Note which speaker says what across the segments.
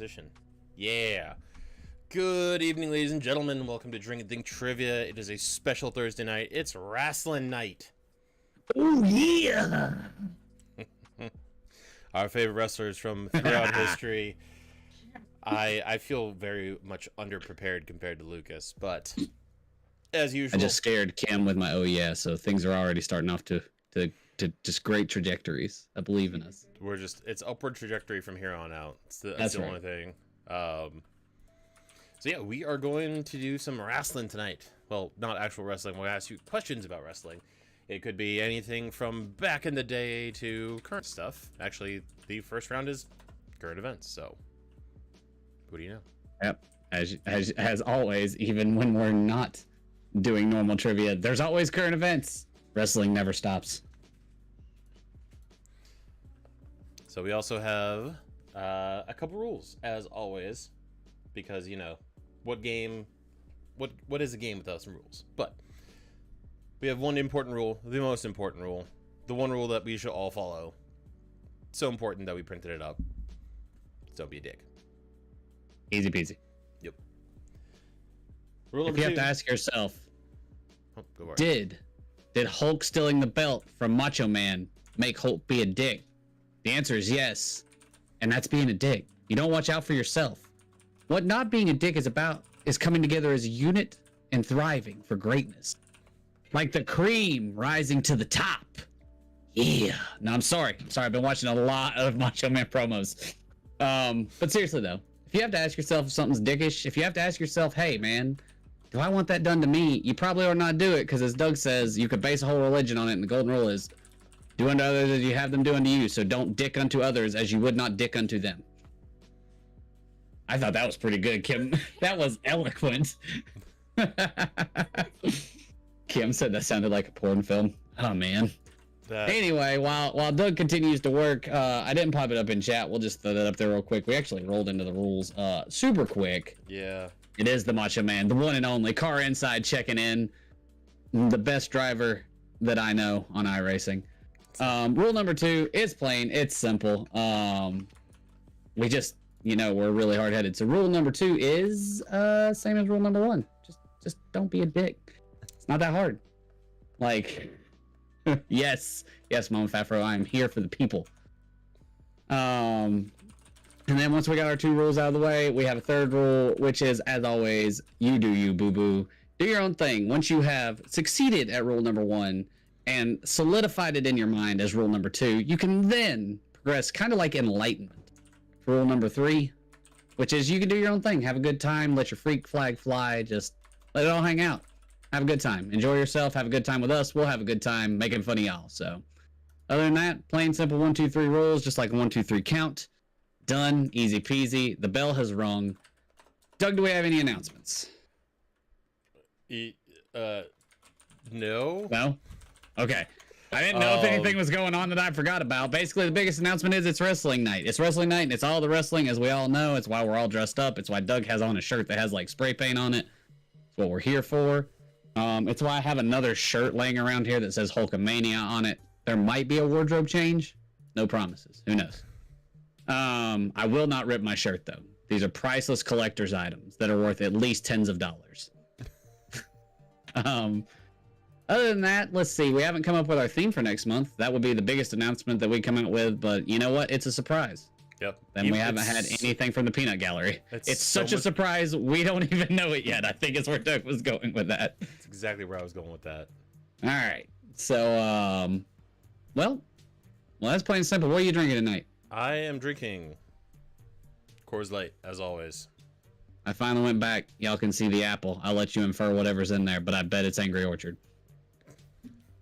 Speaker 1: transition. Yeah. Good evening, ladies and gentlemen. Welcome to Drink and Think Trivia. It is a special Thursday night. It's Wrasslin Night.
Speaker 2: Oh, yeah.
Speaker 1: Our favorite wrestlers from throughout history. I feel very much underprepared compared to Lucas, but as usual.
Speaker 2: I just scared Kim with my oh yeah, so things are already starting off to just great trajectories. I believe in us.
Speaker 1: It's upward trajectory from here on out.
Speaker 2: That's
Speaker 1: the
Speaker 2: right.
Speaker 1: only thing. So yeah, we are going to do some wrestling tonight. Well, not actual wrestling. We'll ask you questions about wrestling. It could be anything from back in the day to current stuff. Actually, the first round is current events. So, what do you know?
Speaker 2: Yep. As always, even when we're not doing normal trivia, there's always current events. Wrestling never stops.
Speaker 1: So we also have a couple rules, as always, because what is a game without some rules? But we have one important rule, the most important rule, the one rule that we should all follow. So important that we printed it up. Don't be a dick.
Speaker 2: Easy peasy.
Speaker 1: Yep. Rule
Speaker 2: If
Speaker 1: number
Speaker 2: you
Speaker 1: 2.
Speaker 2: have to ask yourself,
Speaker 1: Go for it.
Speaker 2: did Hulk stealing the belt from Macho Man make Hulk be a dick? The answer is yes. And that's being a dick. You don't watch out for yourself. What not being a dick is about is coming together as a unit and thriving for greatness. Like the cream rising to the top. Yeah. No, I'm sorry. I've been watching a lot of Macho Man promos. But seriously though, if you have to ask yourself if something's dickish, if you have to ask yourself, hey man, do I want that done to me? You probably ought not do it, because as Doug says, you could base a whole religion on it, and the golden rule is do unto others as you have them do unto you. So don't dick unto others as you would not dick unto them. I thought that was pretty good, Kim. That was eloquent. Kim said that sounded like a porn film. Oh man. Anyway, while Doug continues to work, I didn't pop it up in chat. We'll just throw that up there real quick. We actually rolled into the rules super quick.
Speaker 1: Yeah.
Speaker 2: It is the Macho Man, the one and only. Car Inside checking in. The best driver that I know on iRacing. Rule number 2 is plain. It's simple. We just, we're really hard-headed. So rule number 2 is same as rule number 1. Just don't be a dick. It's not that hard. Like, yes, Mama Fafro, I am here for the people. And then once we got our 2 rules out of the way, we have a third rule, which is, as always, you do you, boo-boo. Do your own thing. Once you have succeeded at rule number 1 and solidified it in your mind as rule number 2, you can then progress kind of like enlightenment. Rule number 3, which is you can do your own thing. Have a good time. Let your freak flag fly. Just let it all hang out. Have a good time. Enjoy yourself. Have a good time with us. We'll have a good time making fun of y'all. So other than that, plain simple 1, 2, 3 rules, just like a 1, 2, 3 count. Done. Easy peasy. The bell has rung. Doug, do we have any announcements?
Speaker 1: No.
Speaker 2: No? Okay. I didn't know if anything was going on that I forgot about. Basically, the biggest announcement is it's wrestling night. It's wrestling night, and it's all the wrestling, as we all know. It's why we're all dressed up. It's why Doug has on a shirt that has, like, spray paint on it. It's what we're here for. It's why I have another shirt laying around here that says Hulkamania on it. There might be a wardrobe change. No promises. Who knows? I will not rip my shirt, though. These are priceless collector's items that are worth at least tens of dollars. Other than that, let's see. We haven't come up with our theme for next month. That would be the biggest announcement that we come out with, but you know what? It's a surprise.
Speaker 1: Yep.
Speaker 2: And we haven't had anything from the Peanut Gallery. It's such a surprise, we don't even know it yet. I think it's where Doug was going with that.
Speaker 1: That's exactly where I was going with that.
Speaker 2: All right. So, well, that's plain and simple. What are you drinking tonight?
Speaker 1: I am drinking Coors Light, as always.
Speaker 2: I finally went back. Y'all can see the apple. I'll let you infer whatever's in there, but I bet it's Angry Orchard.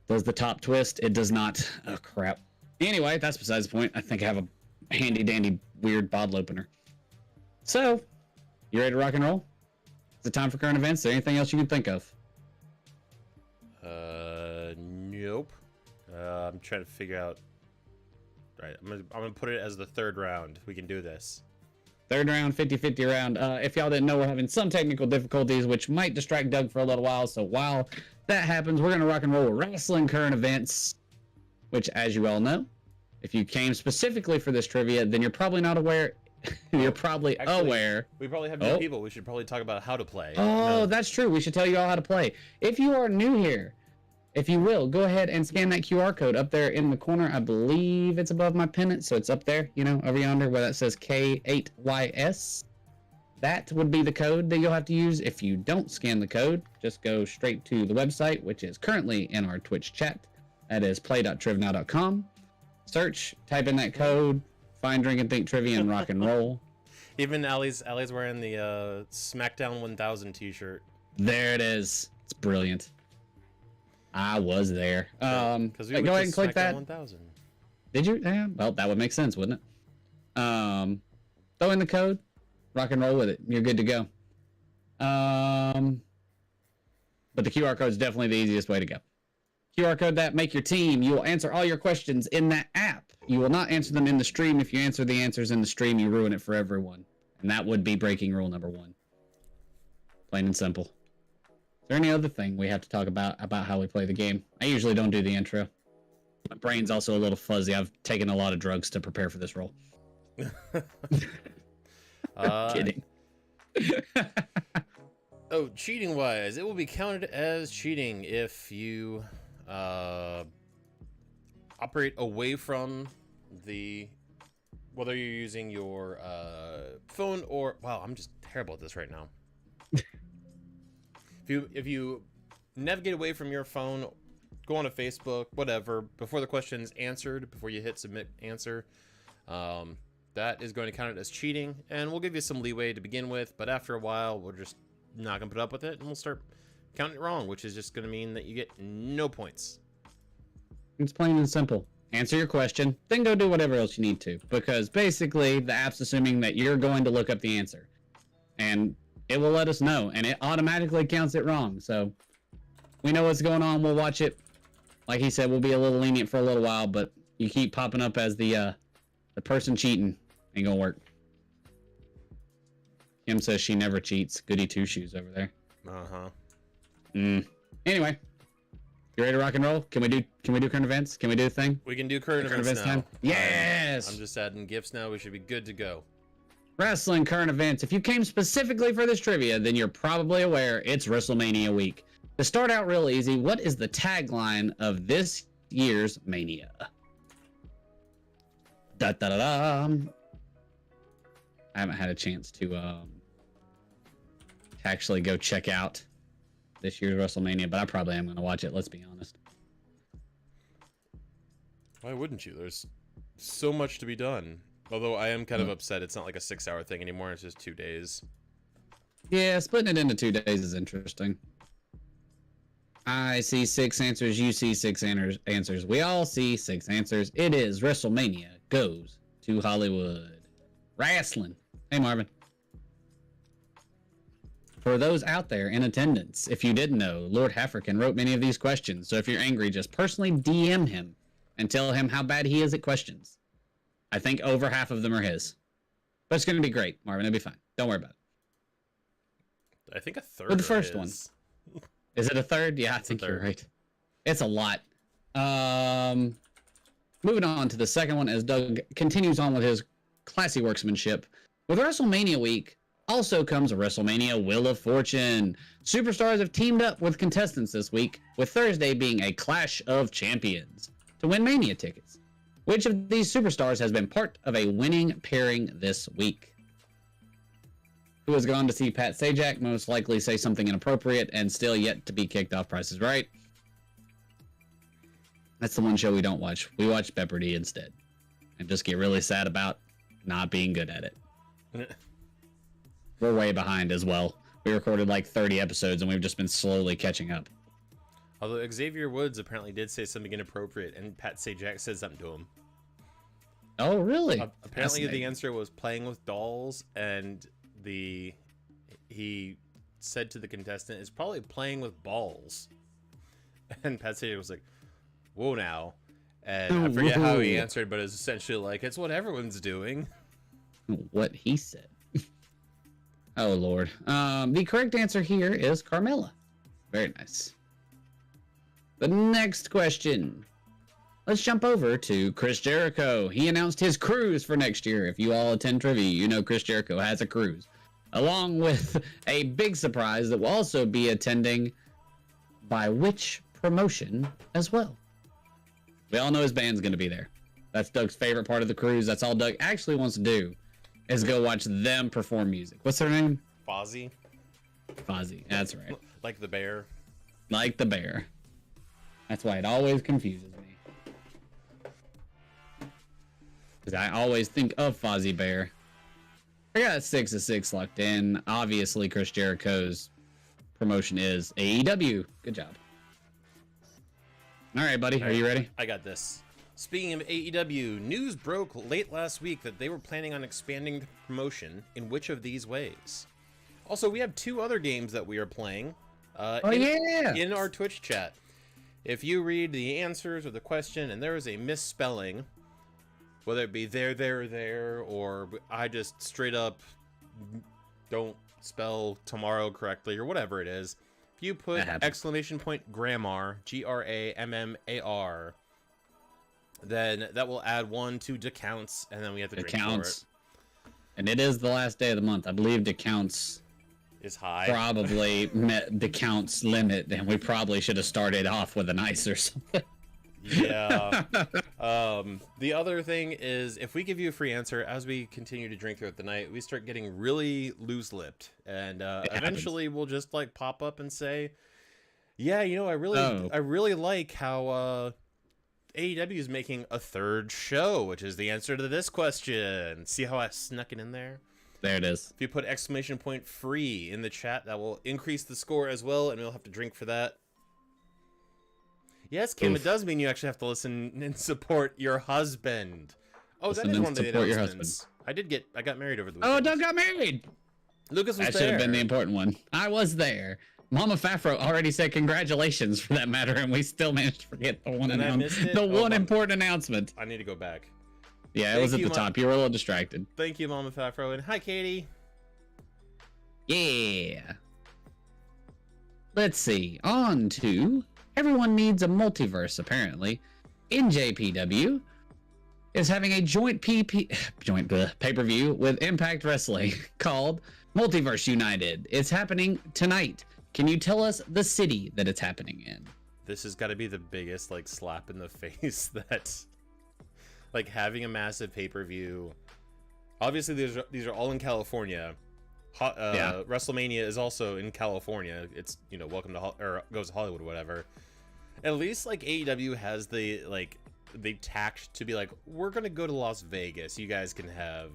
Speaker 2: Does the top twist? It does not. Oh, crap. Anyway, that's besides the point. I think I have a handy-dandy weird bottle opener. So, you ready to rock and roll? Is it time for current events? Is there anything else you can think of?
Speaker 1: Nope. I'm trying to figure out. Right, I'm gonna put it as the third round. We can do this.
Speaker 2: Third round, 50-50 round. If y'all didn't know, we're having some technical difficulties, which might distract Doug for a little while. So while that happens, we're going to rock and roll with wrestling current events, which, as you all know, if you came specifically for this trivia, then you're probably not aware you're probably
Speaker 1: Actually,
Speaker 2: aware.
Speaker 1: We probably have new people. We should probably talk about how to play.
Speaker 2: Oh, that's true. We should tell you all how to play. If you are new here, if you will, go ahead and scan that QR code up there in the corner. I believe it's above my pennant, so it's up there, you know, over yonder where that says K8YS. That would be the code that you'll have to use. If you don't scan the code, just go straight to the website, which is currently in our Twitch chat. That is play.trivnow.com. Search, type in that code, find Drink and Think Trivia and Rock and Roll.
Speaker 1: Even Allie's wearing the SmackDown 1000 t-shirt.
Speaker 2: There it is. It's brilliant. I was there.
Speaker 1: Because we
Speaker 2: go ahead and click
Speaker 1: SmackDown
Speaker 2: that.
Speaker 1: 1000.
Speaker 2: Did you? Yeah. Well, that would make sense, wouldn't it? Throw in the code, rock and roll with it. You're good to go. But the QR code is definitely the easiest way to go. QR code that, make your team. You will answer all your questions in that app. You will not answer them in the stream. If you answer the answers in the stream, you ruin it for everyone. And that would be breaking rule number 1. Plain and simple. Is there any other thing we have to talk about how we play the game? I usually don't do the intro. My brain's also a little fuzzy. I've taken a lot of drugs to prepare for this role. Kidding.
Speaker 1: Oh, cheating wise, it will be counted as cheating if you operate away from whether you're using your phone or, wow, I'm just terrible at this right now. If you navigate away from your phone, go on to Facebook, whatever, before the question's answered, before you hit submit answer, that is going to count it as cheating, and we'll give you some leeway to begin with, but after a while, we're just not gonna put up with it, and we'll start counting it wrong, which is just gonna mean that you get no points.
Speaker 2: It's plain and simple. Answer your question, then go do whatever else you need to, because basically the app's assuming that you're going to look up the answer, and it will let us know, and it automatically counts it wrong. So we know what's going on. We'll watch it. Like he said, we'll be a little lenient for a little while, but you keep popping up as the person cheating, ain't gonna work. Kim says she never cheats. Goody two shoes over there. Anyway, you ready to rock and roll? Can we do current events? Can we do the thing?
Speaker 1: We can do current events now.
Speaker 2: Time? Yes.
Speaker 1: I'm just adding gifts now. We should be good to go.
Speaker 2: Wrestling current events. If you came specifically for this trivia, then you're probably aware it's WrestleMania week. To start out real easy, what is the tagline of this year's Mania? Da da da da. I haven't had a chance to actually go check out this year's WrestleMania, but I probably am going to watch it, let's be honest.
Speaker 1: Why wouldn't you? There's so much to be done. Although I am kind of upset it's not like a 6-hour thing anymore, it's just 2 days.
Speaker 2: Yeah, splitting it into 2 days is interesting. I see 6 answers, you see 6 answers. We all see 6 answers. It is WrestleMania Goes to Hollywood. Wrestling. Hey, Marvin. For those out there in attendance, if you didn't know, Lord Hafferkin wrote many of these questions. So if you're angry, just personally DM him and tell him how bad he is at questions. I think over half of them are his. But it's going to be great, Marvin. It'll be fine. Don't worry about it.
Speaker 1: I think a third.
Speaker 2: But the first one. Is it a third? Yeah, I think you're right. It's a lot. Moving on to the second one as Doug continues on with his classy workmanship. With WrestleMania week also comes a WrestleMania Wheel of Fortune. Superstars have teamed up with contestants this week, with Thursday being a Clash of Champions to win Mania tickets. Which of these superstars has been part of a winning pairing this week? Who has gone to see Pat Sajak most likely say something inappropriate and still yet to be kicked off Price is Right? That's the one show we don't watch. We watch Jeopardy instead. And just get really sad about not being good at it. We're way behind as well. We recorded like 30 episodes and we've just been slowly catching up.
Speaker 1: Although Xavier Woods apparently did say something inappropriate and Pat Sajak said something to him.
Speaker 2: Oh, really?
Speaker 1: Apparently the answer was playing with dolls, and he said to the contestant, it's probably playing with balls. And Pat Sajak was like, whoa now. And I forget how he answered, but it's essentially like, it's what everyone's doing.
Speaker 2: What he said. Oh, Lord. The correct answer here is Carmella. Very nice. The next question. let's jump over to Chris Jericho. He announced his cruise for next year. If you all attend trivia, you know Chris Jericho has a cruise, along with a big surprise that will also be attending by which promotion as well. We all know his band's going to be there. That's Doug's favorite part of the cruise. That's all Doug actually wants to do is go watch them perform music. What's their name?
Speaker 1: Fozzy.
Speaker 2: Fozzy. That's right.
Speaker 1: Like the bear.
Speaker 2: Like the bear. That's why it always confuses me. Because I always think of Fozzie Bear. I got 6 of 6 locked in. Obviously, Chris Jericho's promotion is AEW. Good job. All right, buddy. Are you ready?
Speaker 1: I got this. Speaking of AEW, news broke late last week that they were planning on expanding the promotion. In which of these ways? Also, we have 2 other games that we are playing in our Twitch chat. If you read the answers or the question and there is a misspelling, whether it be there, or I just straight up don't spell tomorrow correctly or whatever it is, if you put exclamation point grammar, GRAMMAR, then that will add 1 to decounts, and then we have to drink for it.
Speaker 2: And it is the last day of the month. I believe decounts
Speaker 1: is high.
Speaker 2: Probably met decounts limit, and we probably should have started off with an ice or something.
Speaker 1: Yeah. The other thing is, if we give you a free answer as we continue to drink throughout the night, we start getting really loose-lipped, and eventually we'll just like pop up and say, "Yeah, you know, I really like how AEW is making a 3rd show," which is the answer to this question. See how I snuck it in there?
Speaker 2: There it is.
Speaker 1: If you put exclamation point free in the chat, that will increase the score as well, and we'll have to drink for that. Yes, Kim, it does mean you actually have to listen and support your husband. Oh, that is one of the announcements. I got married over the weekend.
Speaker 2: Oh, Doug got married.
Speaker 1: Lucas was there.
Speaker 2: That should have been the important one. I was there. Mama Fafro already said congratulations for that matter, and we still managed to forget the one important announcement.
Speaker 1: I need to go back.
Speaker 2: Yeah, it was at the top. You were a little distracted.
Speaker 1: Thank you, Mama Fafro, and hi, Katie.
Speaker 2: Yeah. Let's see. On to everyone needs a multiverse, apparently. NJPW is having a joint pay-per-view with Impact Wrestling called Multiverse United. It's happening tonight. Can you tell us the city that it's happening in?
Speaker 1: This has got to be the biggest like slap in the face that like having a massive pay-per-view. Obviously these are all in California. WrestleMania is also in California. It's, you know, welcome to or goes to Hollywood or whatever. At least like AEW has the they tact to be like, we're gonna go to Las Vegas. You guys can have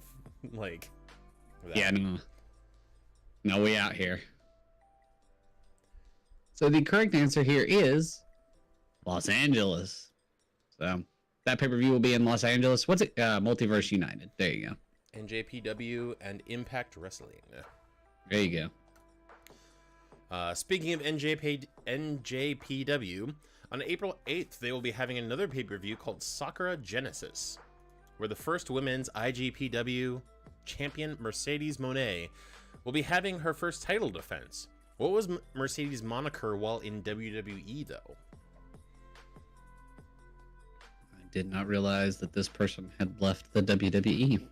Speaker 1: like that.
Speaker 2: Yeah, no, we out here. So the correct answer here is Los Angeles. So that pay-per-view will be in Los Angeles. What's it? Multiverse United. There you go.
Speaker 1: NJPW and Impact Wrestling.
Speaker 2: There you
Speaker 1: go. Speaking of NJPW, on April 8th, they will be having another pay-per-view called Sakura Genesis, where the first women's IGPW champion, Mercedes Moné, will be having her first title defense. What was Mercedes' moniker while in WWE, though?
Speaker 2: I did not realize that this person had left the WWE.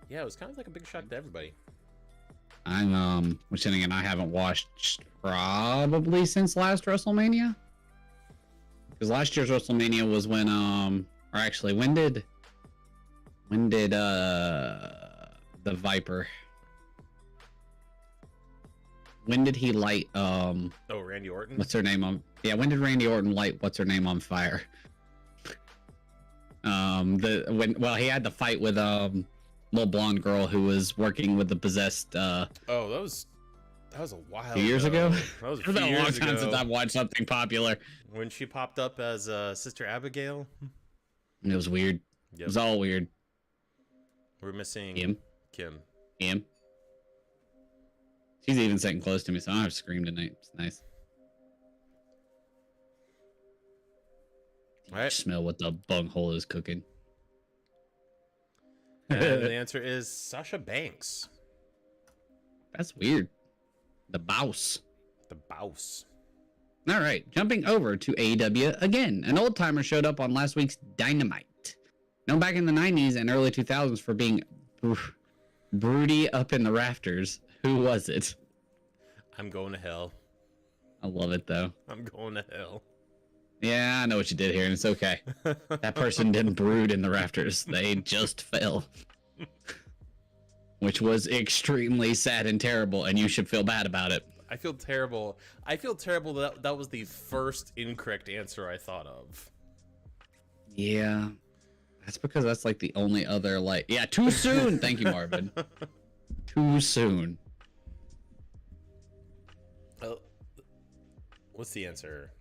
Speaker 1: Yeah, it was kind of like a big shock to everybody.
Speaker 2: I'm which then again I haven't watched probably since last WrestleMania. Because last year's WrestleMania was when or actually when did the Viper, when did he light
Speaker 1: Randy Orton?
Speaker 2: What's her name on when did Randy Orton light what's her name on fire? He had the fight with little blonde girl who was working with the possessed
Speaker 1: that was a while
Speaker 2: few years ago.
Speaker 1: That was
Speaker 2: a long time since I've watched something popular.
Speaker 1: When she popped up as Sister Abigail.
Speaker 2: It was weird. Yep. It was all weird.
Speaker 1: We're missing Kim.
Speaker 2: She's even sitting close to me, so I don't have to scream tonight. It's nice.
Speaker 1: All right.
Speaker 2: Smell what the bunghole is cooking.
Speaker 1: And the answer is Sasha Banks.
Speaker 2: That's weird. The boss. All right, jumping over to AEW again. An old timer showed up on last week's Dynamite. Known back in the 90s and early 2000s for being broody up in the rafters. Who was it?
Speaker 1: I'm going to hell.
Speaker 2: I love it, though.
Speaker 1: I'm going to hell.
Speaker 2: Yeah, I know what you did here, and it's okay. That person didn't brood in the rafters. They just fell. Which was extremely sad and terrible, and you should feel bad about it.
Speaker 1: I feel terrible. I feel terrible that that was the first incorrect answer I thought of.
Speaker 2: Yeah. That's because that's like the only other yeah, too soon. Thank you, Marvin. Too soon.
Speaker 1: What's the answer?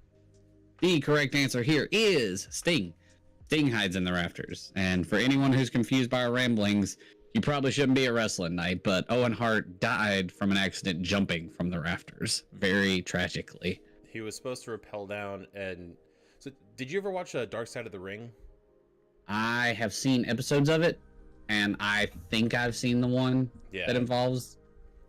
Speaker 2: The correct answer here is Sting. Sting hides in the rafters. And for anyone who's confused by our ramblings, you probably shouldn't be at Wrasslin Night, but Owen Hart died from an accident jumping from the rafters, very tragically.
Speaker 1: He was supposed to rappel down, and so did you ever watch Dark Side of the Ring?
Speaker 2: I have seen episodes of it, and I think I've seen the one that involves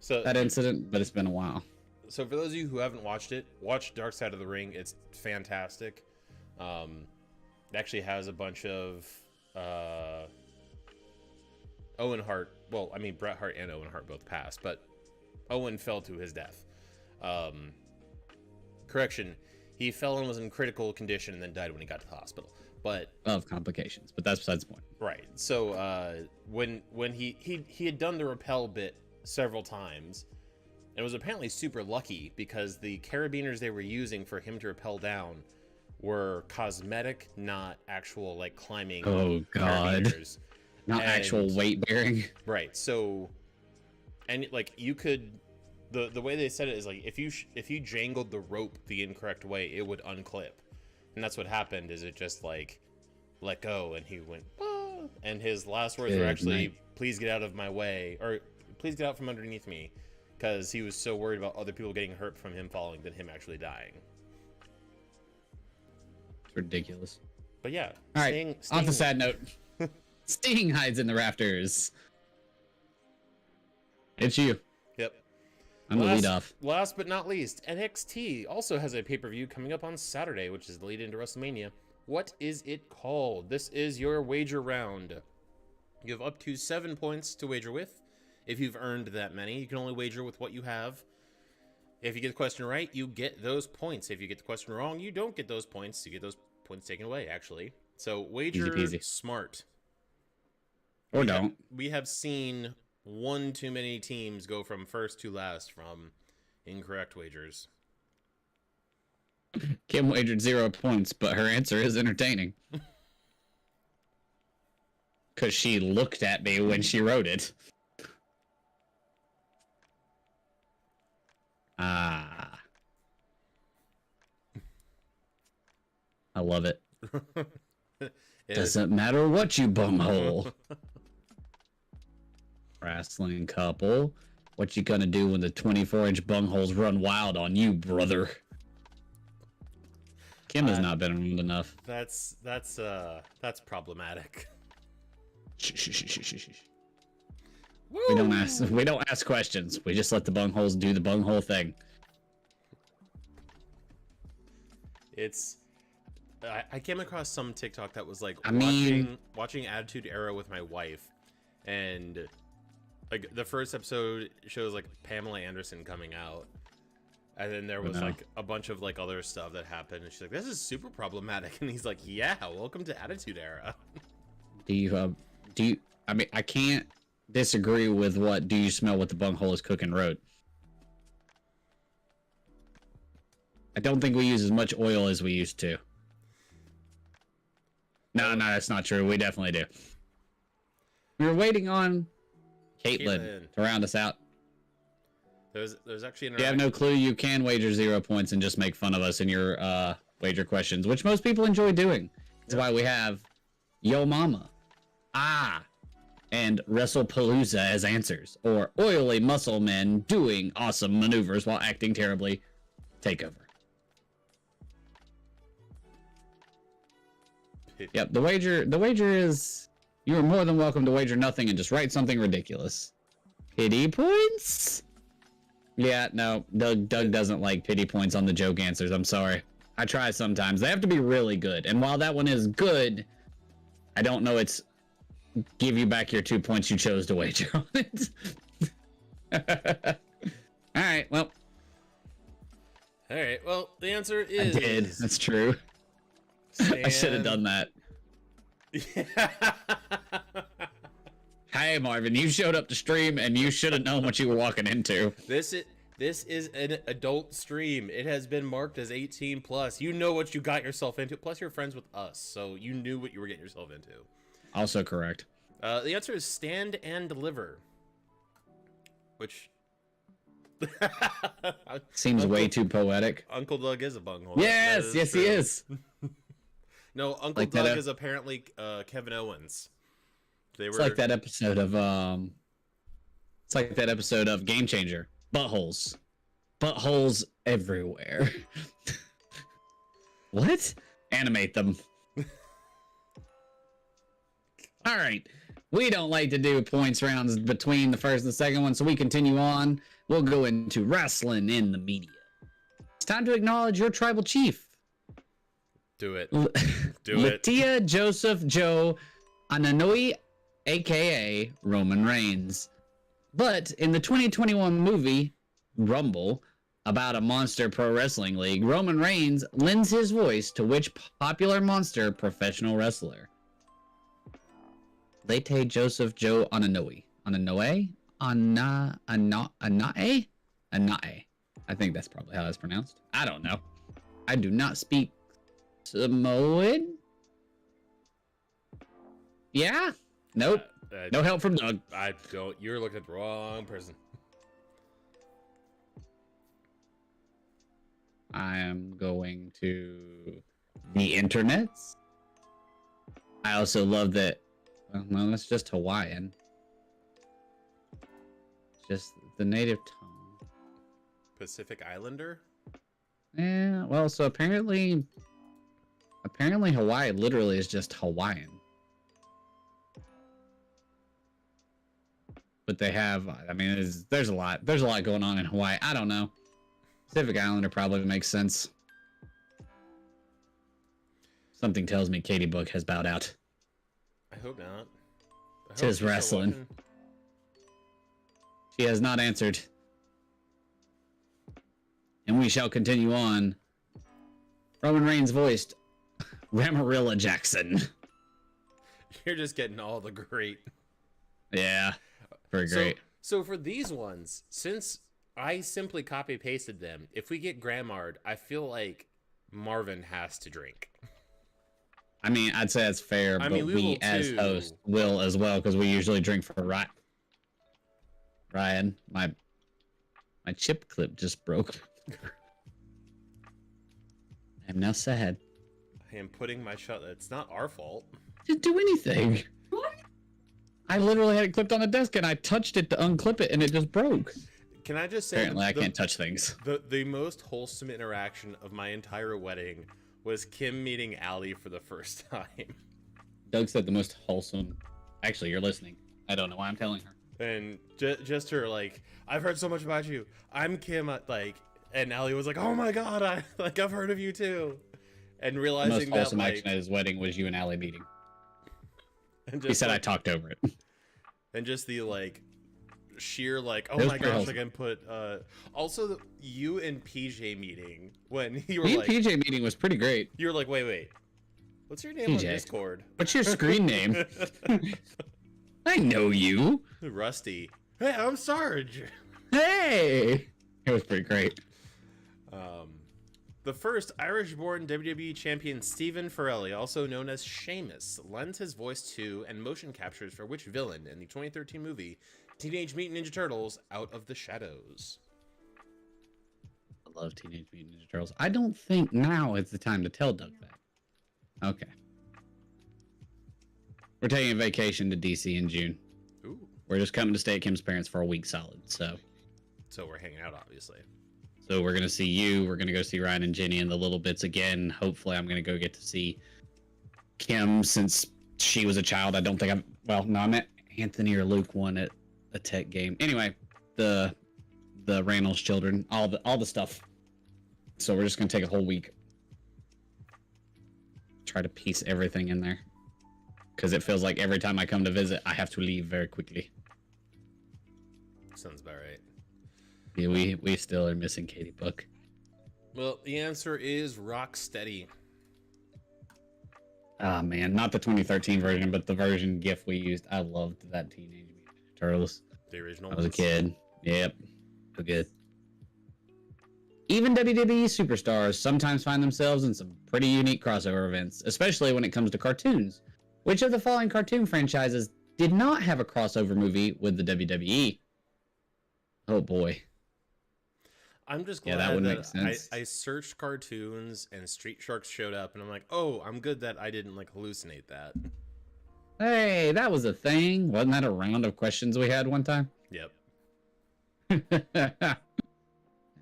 Speaker 2: that incident, but it's been a while.
Speaker 1: So for those of you who haven't watched it, watch Dark Side of the Ring. It's fantastic. It actually has a bunch of Owen Hart. Well, I mean, Bret Hart and Owen Hart both passed, but Owen fell to his death. Correction, he fell and was in critical condition and then died when he got to the hospital. But
Speaker 2: of complications, but that's besides the point.
Speaker 1: Right. So when he had done the rappel bit several times, and was apparently super lucky because the carabiners they were using for him to rappel down were cosmetic, not actual like climbing.
Speaker 2: Oh God.
Speaker 1: Carabiners.
Speaker 2: Not actual weight bearing.
Speaker 1: Right. So, and like you could, the way they said it is like if you jangled the rope the incorrect way, it would unclip, and that's what happened. Is it just like let go, and he went, ah! And his last words were actually, "Please get out of my way," or "Please get out from underneath me," because he was so worried about other people getting hurt from him falling than him actually dying.
Speaker 2: It's ridiculous.
Speaker 1: But yeah.
Speaker 2: All right. On the sad note. Sting hides in the rafters. It's you.
Speaker 1: Yep.
Speaker 2: I'm the lead off.
Speaker 1: Last but not least, NXT also has a pay-per-view coming up on Saturday, which is the lead into WrestleMania. What is it called? This is your wager round. You have up to 7 points to wager with. If you've earned that many, you can only wager with what you have. If you get the question right, you get those points. If you get the question wrong, you don't get those points. You get those points taken away, actually. So wager smart.
Speaker 2: Or don't.
Speaker 1: We have seen one too many teams go from first to last from incorrect wagers.
Speaker 2: Kim wagered 0 points, but her answer is entertaining. Because she looked at me when she wrote it. Ah. I love it. Doesn't matter what you bumhole. Wrestling couple. What you gonna do when the 24-inch bungholes run wild on you, brother? Kim has not been around enough.
Speaker 1: That's problematic.
Speaker 2: We don't ask questions. We just let the bungholes do the bunghole thing.
Speaker 1: I came across some TikTok that was like watching Attitude Era with my wife, and like the first episode shows like Pamela Anderson coming out, and then there was like a bunch of like other stuff that happened, and she's like, "This is super problematic," and he's like, "Yeah, welcome to Attitude Era."
Speaker 2: Do you? I mean, I can't disagree with what "Do you smell what the bunghole is cooking" wrote. I don't think we use as much oil as we used to. No, that's not true. We definitely do. We were waiting on Caitlin to round us out.
Speaker 1: There's actually
Speaker 2: if you have no clue, you can wager 0 points and just make fun of us in your wager questions, which most people enjoy doing. That's why we have Yo Mama, and WrestlePalooza as answers, or oily muscle men doing awesome maneuvers while acting terribly. Takeover. Yep, the wager is you are more than welcome to wager nothing and just write something ridiculous. Pity points? Yeah, no, Doug doesn't like pity points on the joke answers. I'm sorry. I try sometimes. They have to be really good. And while that one is good, I don't know it's give you back your 2 points you chose to wager on it. All right, well.
Speaker 1: All right, well, the answer is...
Speaker 2: I did. That's true. I should have done that.
Speaker 1: Yeah.
Speaker 2: Hey, Marvin, you showed up to stream, and you should have known what you were walking into.
Speaker 1: This is an adult stream. It has been marked as 18 plus. You know what you got yourself into. Plus, you're friends with us, so you knew what you were getting yourself into.
Speaker 2: Also correct.
Speaker 1: The answer is stand and deliver. Which...
Speaker 2: Seems way too poetic.
Speaker 1: Uncle Doug is a bunghole.
Speaker 2: Yes, yes, true. He is.
Speaker 1: No, Uncle like Doug is apparently Kevin Owens.
Speaker 2: It's like that episode of It's like that episode of Game Changer. Buttholes everywhere. What? Animate them. All right. We don't like to do points rounds between the first and the second one, so we continue on. We'll go into wrestling in the media. It's time to acknowledge your tribal chief.
Speaker 1: Do it. Do it.
Speaker 2: Latia Joseph Joe Ananoi, a.k.a. Roman Reigns. But in the 2021 movie, Rumble, about a monster pro wrestling league, Roman Reigns lends his voice to which popular monster professional wrestler? Latia Joseph Joe Ananoi. Ananae? Anae? I think that's probably how that's pronounced. I don't know. I do not speak Samoan? Yeah? Nope. No help from Doug.
Speaker 1: I don't. You're looking at the wrong person.
Speaker 2: I am going to the internets. I also love that. Well, that's just Hawaiian. Just the native tongue.
Speaker 1: Pacific Islander?
Speaker 2: Yeah, well, so apparently Hawaii literally is just Hawaiian. But they have, I mean, there's a lot going on in Hawaii. I don't know. Pacific Islander probably makes sense. Something tells me Katie Book has bowed out.
Speaker 1: I hope not.
Speaker 2: Tis wrestling. She has not answered. And we shall continue on. Roman Reigns voiced Ramarilla Jackson.
Speaker 1: You're just getting all the great.
Speaker 2: Yeah, very great.
Speaker 1: So for these ones, since I simply copy pasted them, if we get Grammar'd, I feel like Marvin has to drink.
Speaker 2: I mean, I'd say that's fair, but we as hosts will as well, because we usually drink for Ryan. My chip clip just broke. I'm now sad.
Speaker 1: I am putting my shot. It's not our fault.
Speaker 2: Didn't do anything. What? I literally had it clipped on the desk and I touched it to unclip it and it just broke.
Speaker 1: Can I just say?
Speaker 2: Apparently, I can't touch things.
Speaker 1: The most wholesome interaction of my entire wedding was Kim meeting Allie for the first time.
Speaker 2: Doug said the most wholesome. Actually, you're listening. I don't know why I'm telling her.
Speaker 1: And just her like, I've heard so much about you. I'm Kim. Like, and Allie was like, oh my god, I've heard of you too. And realizing
Speaker 2: the most wholesome
Speaker 1: that,
Speaker 2: action at his wedding was you and Allie meeting.
Speaker 1: And just,
Speaker 2: he said I talked over it.
Speaker 1: And just the like sheer like, oh my gosh,
Speaker 2: wholesome.
Speaker 1: I can put also you and PJ meeting when you were
Speaker 2: Me
Speaker 1: like,
Speaker 2: and PJ meeting was pretty great.
Speaker 1: You were like, wait, what's your name
Speaker 2: PJ.
Speaker 1: on Discord?
Speaker 2: What's your screen name? I know you.
Speaker 1: Rusty. Hey, I'm Sarge.
Speaker 2: Hey, it was pretty great.
Speaker 1: The first Irish-born WWE champion Stephen Farrelly, also known as Sheamus, lends his voice to and motion captures for which villain in the 2013 movie Teenage Mutant Ninja Turtles: Out of the Shadows?
Speaker 2: I love Teenage Mutant Ninja Turtles. I don't think now is the time to tell Doug that. Okay. We're taking a vacation to DC in June.
Speaker 1: Ooh.
Speaker 2: We're just coming to stay at Kim's parents for a week solid, so
Speaker 1: we're hanging out, obviously.
Speaker 2: So we're gonna see you. We're gonna go see Ryan and Jenny and the Little Bits again. Hopefully, I'm gonna go get to see Kim since she was a child. I don't think I met Anthony or Luke one at a tech game. Anyway, the the Randall's children, all the stuff. So we're just gonna take a whole week. Try to piece everything in there. Because it feels like every time I come to visit, I have to leave very quickly.
Speaker 1: Sounds about right.
Speaker 2: Yeah, we still are missing Katie Book.
Speaker 1: Well, the answer is Rocksteady.
Speaker 2: Ah, man, not the 2013 version, but the version GIF we used. I loved that Teenage Mutant Ninja Turtles.
Speaker 1: The original.
Speaker 2: I was a kid. Yep, so good. Even WWE superstars sometimes find themselves in some pretty unique crossover events, especially when it comes to cartoons. Which of the following cartoon franchises did not have a crossover movie with the WWE? Oh boy.
Speaker 1: I'm just glad
Speaker 2: that would
Speaker 1: that
Speaker 2: make sense.
Speaker 1: I searched cartoons and Street Sharks showed up, and I'm like, oh, I'm good that I didn't like hallucinate that.
Speaker 2: Hey, that was a thing. Wasn't that a round of questions we had one time?
Speaker 1: Yep.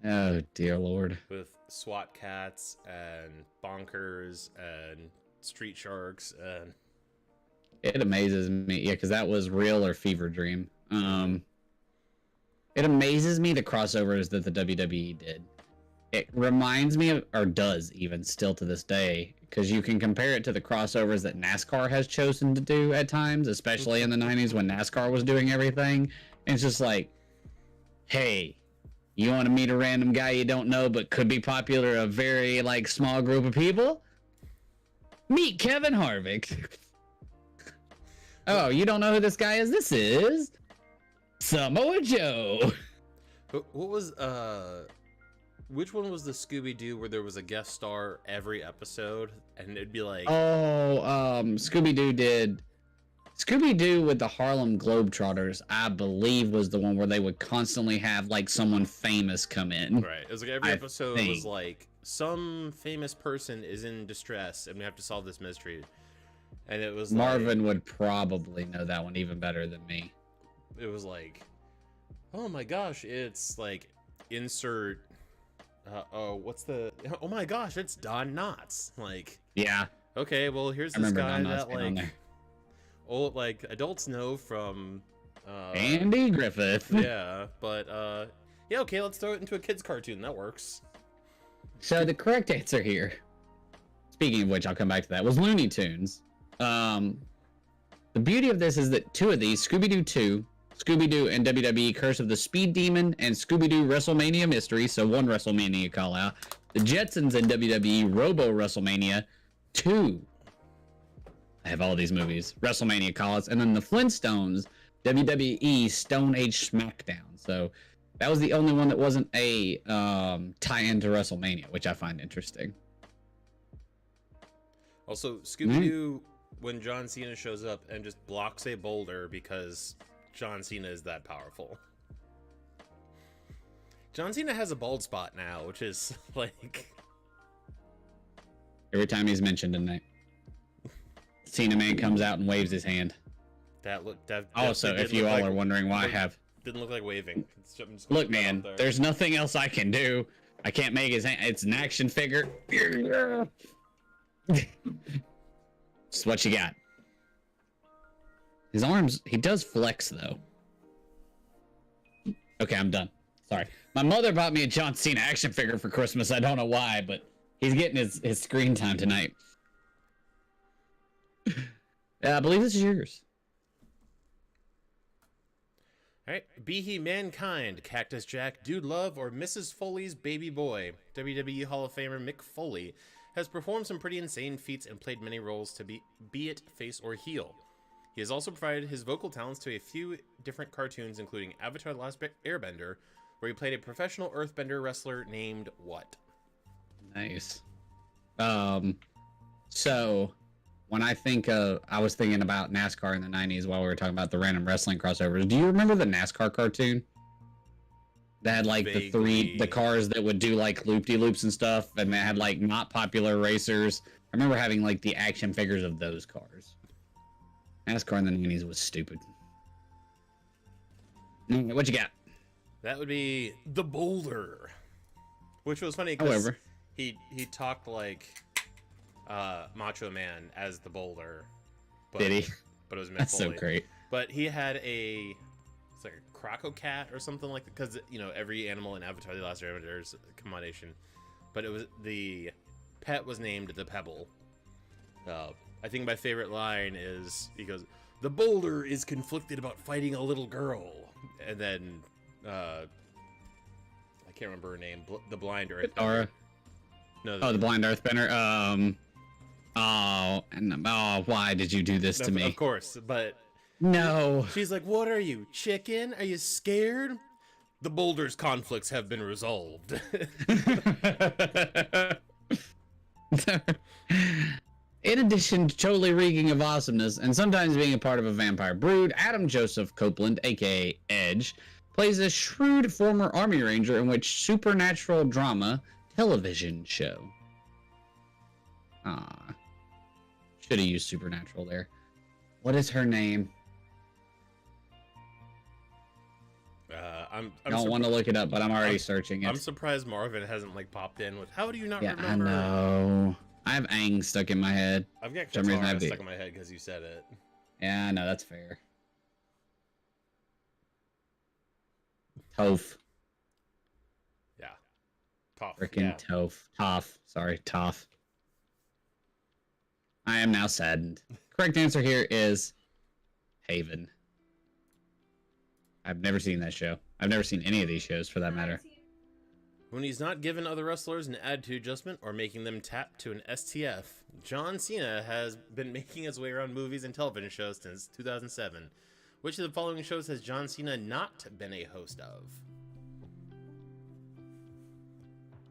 Speaker 2: Oh dear Lord.
Speaker 1: With SWAT cats and bonkers and Street Sharks and
Speaker 2: It amazes me, yeah, because that was Real or Fever Dream. It amazes me the crossovers that the WWE did. It reminds me of, or does even still to this day, because you can compare it to the crossovers that NASCAR has chosen to do at times, especially in the 90s when NASCAR was doing everything. And it's just like, hey, you want to meet a random guy you don't know but could be popular, a very like small group of people? Meet Kevin Harvick. Oh, you don't know who this guy is? This is Samoa Joe.
Speaker 1: what was which one was the Scooby-Doo where there was a guest star every episode and it'd be like
Speaker 2: Scooby-Doo did Scooby-Doo with the Harlem Globetrotters, I believe, was the one where they would constantly have like someone famous come in.
Speaker 1: Right. It was like every episode was like some famous person is in distress and we have to solve this mystery. And it was
Speaker 2: Marvin would probably know that one even better than me.
Speaker 1: It was like, oh my gosh, it's like insert oh my gosh, it's Don Knotts. Like,
Speaker 2: yeah.
Speaker 1: Okay, well here's this guy that like like adults know from
Speaker 2: Andy Griffith.
Speaker 1: Yeah, but yeah, okay, let's throw it into a kid's cartoon. That works.
Speaker 2: So the correct answer here, speaking of which, I'll come back to that, was Looney Tunes. The beauty of this is that two of these, Scooby-Doo 2, Scooby-Doo and WWE Curse of the Speed Demon, and Scooby-Doo WrestleMania Mystery, so one WrestleMania call out, the Jetsons and WWE Robo WrestleMania 2. I have all these movies, WrestleMania call outs, and then the Flintstones WWE Stone Age SmackDown. So that was the only one that wasn't a tie-in to WrestleMania, which I find interesting.
Speaker 1: Also, Scooby-Doo, when John Cena shows up and just blocks a boulder because John Cena is that powerful. John Cena has a bald spot now, which is like...
Speaker 2: Every time he's mentioned tonight, Cena Man comes out and waves his hand. Also, if you all are wondering why I have...
Speaker 1: Didn't look like waving.
Speaker 2: Look, man, there's nothing else I can do. I can't make his hand. It's an action figure. Just what you got. His arms, he does flex, though. Okay, I'm done. Sorry. My mother bought me a John Cena action figure for Christmas. I don't know why, but he's getting his screen time tonight. I believe this is yours.
Speaker 1: All right. Be he Mankind, Cactus Jack, Dude Love, or Mrs. Foley's baby boy, WWE Hall of Famer Mick Foley has performed some pretty insane feats and played many roles to be it face or heel. He has also provided his vocal talents to a few different cartoons, including Avatar: The Last Airbender, where he played a professional earthbender wrestler named what?
Speaker 2: Nice. So when I think of, I was thinking about NASCAR in the 90s while we were talking about the random wrestling crossovers. Do you remember the NASCAR cartoon? That had like the cars that would do like loop-de-loops and stuff, and they had like not popular racers. I remember having like the action figures of those cars. NASCAR in the 90s was stupid. What you got?
Speaker 1: That would be the Boulder, which was funny because he talked like Macho Man as the Boulder. But,
Speaker 2: did he?
Speaker 1: But it was Mick
Speaker 2: That's
Speaker 1: Foley.
Speaker 2: so great.
Speaker 1: But he had like a crococat or something like that, because you know every animal in Avatar: The Last Airbender is a combination. But it was the pet was named the Pebble. I think my favorite line is he goes, "The boulder is conflicted about fighting a little girl," and then I can't remember her name. The blind Earthbender.
Speaker 2: Dora.
Speaker 1: No.
Speaker 2: The blind Earthbender. Why did you do this to me?
Speaker 1: Of course, but
Speaker 2: no.
Speaker 1: She's like, "What are you, chicken? Are you scared?" The boulder's conflicts have been resolved.
Speaker 2: In addition to totally reeking of awesomeness and sometimes being a part of a vampire brood, Adam Joseph Copeland, aka Edge, plays a shrewd former Army Ranger in which supernatural drama television show. Should have used supernatural there. What is her name? I don't want to look it up, but I'm already searching it.
Speaker 1: I'm surprised Marvin hasn't like popped in with, "How do you not remember?"
Speaker 2: I know. I have Aang stuck in my head.
Speaker 1: I've got Katara stuck in my head because you said it.
Speaker 2: Yeah, I know, that's fair. Toph.
Speaker 1: Yeah. Toph.
Speaker 2: Freaking Toph. Sorry, Toph. I am now saddened. Correct answer here is Haven. I've never seen that show. I've never seen any of these shows for that matter.
Speaker 1: When he's not giving other wrestlers an attitude adjustment or making them tap to an STF, John Cena has been making his way around movies and television shows since 2007. Which of the following shows has John Cena not been a host of?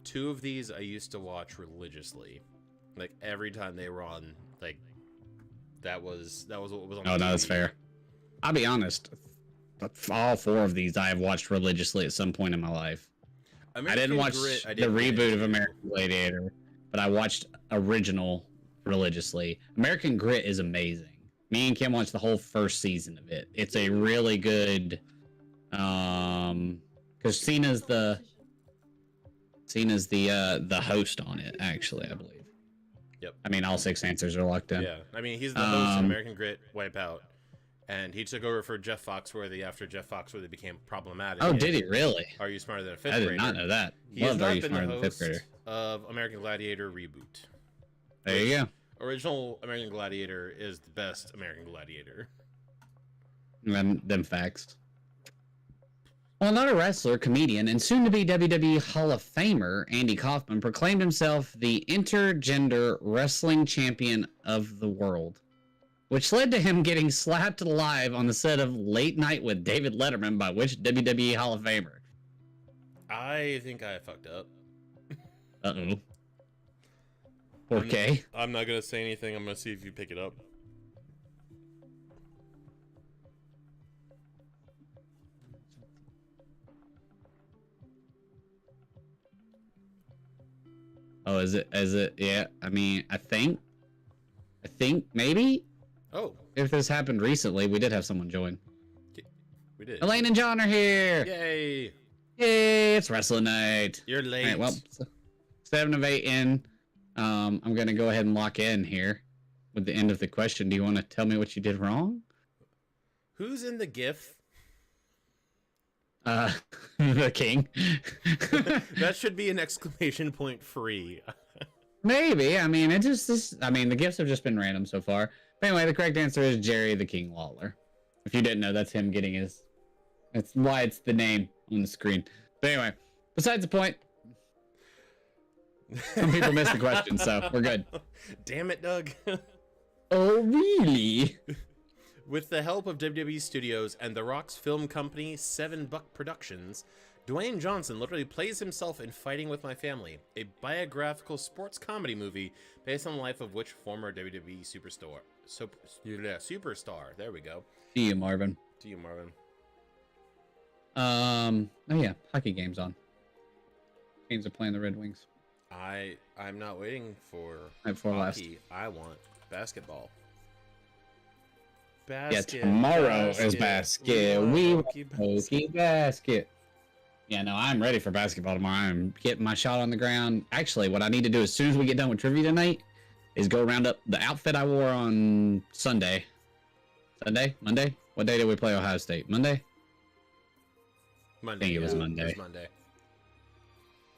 Speaker 1: Two of these I used to watch religiously. Like every time they were on, like that was what was on.
Speaker 2: Oh, no, that's fair. I'll be honest. All four of these I have watched religiously at some point in my life. I didn't watch the reboot of American Gladiator, but I watched original religiously. American Grit is amazing. Me and Kim watched the whole first season of it. It's a really good, because Cena's the host on it, actually, I believe.
Speaker 1: Yep.
Speaker 2: I mean, all 6 answers are locked in.
Speaker 1: Yeah, I mean, he's the host of American Grit, Wipeout. And he took over for Jeff Foxworthy after Jeff Foxworthy became problematic.
Speaker 2: Oh, did he really?
Speaker 1: Are You Smarter Than a Fifth Grader?
Speaker 2: I did not know that.
Speaker 1: He has not been the host of American Gladiator reboot.
Speaker 2: There you go.
Speaker 1: Original American Gladiator is the best American Gladiator.
Speaker 2: Them facts. Well, not a wrestler, comedian, and soon-to-be WWE Hall of Famer, Andy Kaufman, proclaimed himself the intergender wrestling champion of the world, which led to him getting slapped alive on the set of Late Night with David Letterman by which WWE Hall of Famer?
Speaker 1: I think I fucked up.
Speaker 2: Uh-oh. 4K.
Speaker 1: I'm not going to say anything. I'm going to see if you pick it up.
Speaker 2: Oh, is it? Yeah, I mean, I think maybe.
Speaker 1: Oh.
Speaker 2: If this happened recently, we did have someone join.
Speaker 1: We did.
Speaker 2: Elaine and John are here.
Speaker 1: Yay.
Speaker 2: Yay, it's Wrasslin Night.
Speaker 1: You're late.
Speaker 2: All right, well, 7 of 8 in. I'm going to go ahead and lock in here with the end of the question. Do you want to tell me what you did wrong?
Speaker 1: Who's in the GIF?
Speaker 2: The king.
Speaker 1: That should be an exclamation point free.
Speaker 2: Maybe. I mean, the gifts have just been random so far. But anyway, the correct answer is Jerry the King Lawler. If you didn't know, that's him getting his... That's why it's the name on the screen. But anyway, besides the point, some people missed the question, so we're good.
Speaker 1: Damn it, Doug.
Speaker 2: Oh, really?
Speaker 1: With the help of WWE Studios and The Rock's film company, Seven Buck Productions, Dwayne Johnson literally plays himself in Fighting With My Family, a biographical sports comedy movie based on the life of which former WWE superstar. Superstar. There we go.
Speaker 2: To you, Marvin.
Speaker 1: To you, Marvin.
Speaker 2: Oh yeah, hockey game's on. Canes are playing the Red Wings.
Speaker 1: I'm not waiting for
Speaker 2: hockey.
Speaker 1: Last. I want basketball.
Speaker 2: Yeah, tomorrow is basket. We hockey basket. Yeah, no, I'm ready for basketball tomorrow. I'm getting my shot on the ground. Actually, what I need to do as soon as we get done with trivia tonight is go round up the outfit I wore on Sunday. Monday? What day did we play Ohio State? Monday?
Speaker 1: Monday.
Speaker 2: I think it was
Speaker 1: yeah,
Speaker 2: Monday.
Speaker 1: It was Monday.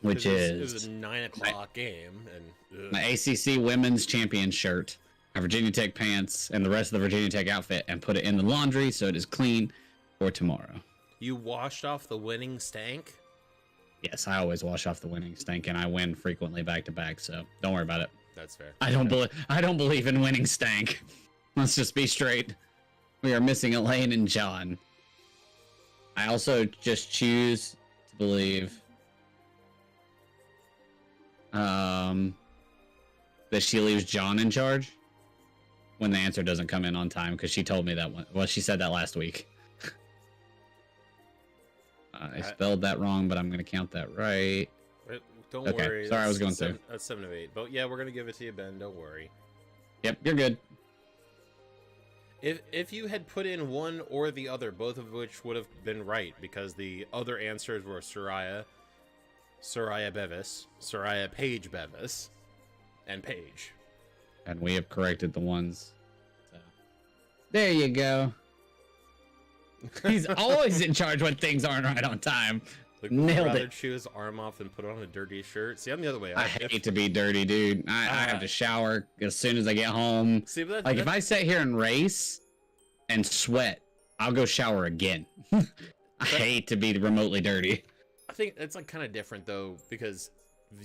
Speaker 2: Which
Speaker 1: it was a 9 o'clock game, and
Speaker 2: my ACC women's champion shirt, my Virginia Tech pants, and the rest of the Virginia Tech outfit, and put it in the laundry so it is clean for tomorrow.
Speaker 1: You washed off the winning stank?
Speaker 2: Yes, I always wash off the winning stank, and I win frequently back to back, so don't worry about it.
Speaker 1: That's fair.
Speaker 2: I don't believe in winning stank. Let's just be straight. We are missing Elaine and John. I also just choose to believe that she leaves John in charge when the answer doesn't come in on time, because she told me that one. Well, she said that last week. I spelled that wrong, but I'm going to count that right.
Speaker 1: Don't
Speaker 2: Okay,
Speaker 1: worry.
Speaker 2: sorry, I was going through.
Speaker 1: That's 7 of 8. But yeah, we're going to give it to you, Ben. Don't worry.
Speaker 2: Yep, you're good.
Speaker 1: If you had put in one or the other, both of which would have been right, because the other answers were Soraya Bevis, Soraya Page Bevis, and Page.
Speaker 2: And we have corrected the ones. So. There you go. He's always in charge when things aren't right on time.
Speaker 1: Like,
Speaker 2: Nailed
Speaker 1: rather
Speaker 2: it.
Speaker 1: chew his arm off than put on a dirty shirt. See, I'm the other way.
Speaker 2: I hate to be dirty, dude. I have to shower as soon as I get home.
Speaker 1: See, but
Speaker 2: Like, if I sit here and race and sweat, I'll go shower again. I hate to be remotely dirty.
Speaker 1: I think it's like kind of different though, because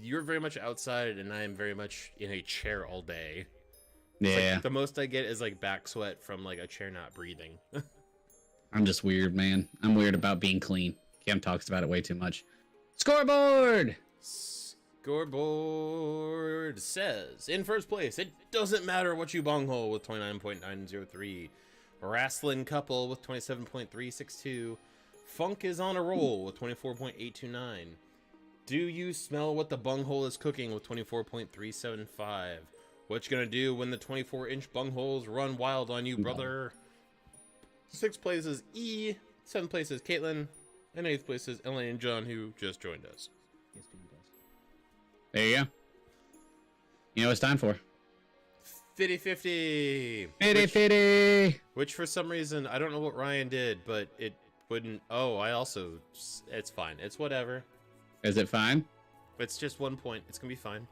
Speaker 1: you're very much outside and I am very much in a chair all day. It's
Speaker 2: Yeah.
Speaker 1: like, the most I get is like back sweat from like a chair not breathing.
Speaker 2: I'm just weird, man. I'm weird about being clean. Cam talks about it way too much. Scoreboard!
Speaker 1: Scoreboard says, in first place, it doesn't matter what you bunghole with 29.903. Wrasslin Couple with 27.362. Funk is on a roll with 24.829. Do you smell what the bunghole is cooking with 24.375? What you gonna do when the 24-inch bungholes run wild on you, brother? 6th place is E. 7th place is Caitlin. And 8th place is Elaine and John, who just joined us.
Speaker 2: There you go. You know what it's time for?
Speaker 1: 50-50.
Speaker 2: 50-50!
Speaker 1: Which for some reason, I don't know what Ryan did, but it wouldn't... Oh, I also... It's fine. It's whatever.
Speaker 2: Is it fine?
Speaker 1: It's just 1 point. It's gonna be fine.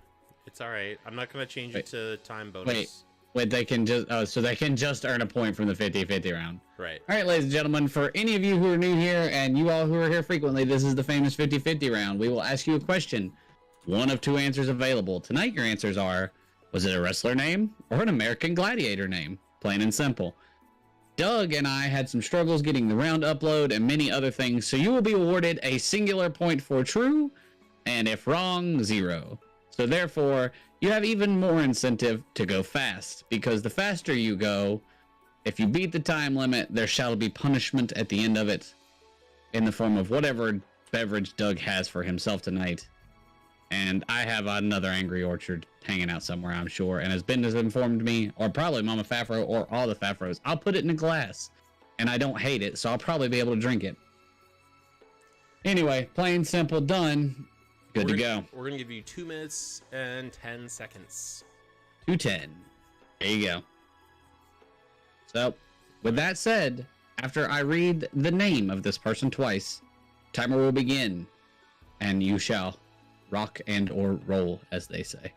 Speaker 1: It's alright. I'm not gonna change it to time bonus.
Speaker 2: Wait, they can just... Oh, so they can just earn a point from the 50-50 round.
Speaker 1: Right.
Speaker 2: All right, ladies and gentlemen, for any of you who are new here and you all who are here frequently, this is the famous 50-50 round. We will ask you a question. One of two answers available. Tonight, your answers are, was it a wrestler name or an American Gladiator name? Plain and simple. Doug and I had some struggles getting the round upload and many other things, so you will be awarded a singular point for true, and if wrong, 0. So therefore, you have even more incentive to go fast, because the faster you go, if you beat the time limit, there shall be punishment at the end of it in the form of whatever beverage Doug has for himself tonight. And I have another Angry Orchard hanging out somewhere, I'm sure. And as Ben has informed me, or probably Mama Fafro or all the Fafros, I'll put it in a glass. And I don't hate it, so I'll probably be able to drink it. Anyway, plain, simple, done. Good to go.
Speaker 1: We're going to give you 2 minutes and 10 seconds.
Speaker 2: 2:10. There you go. So, with that said, after I read the name of this person twice, timer will begin, and you shall rock and or roll, as they say.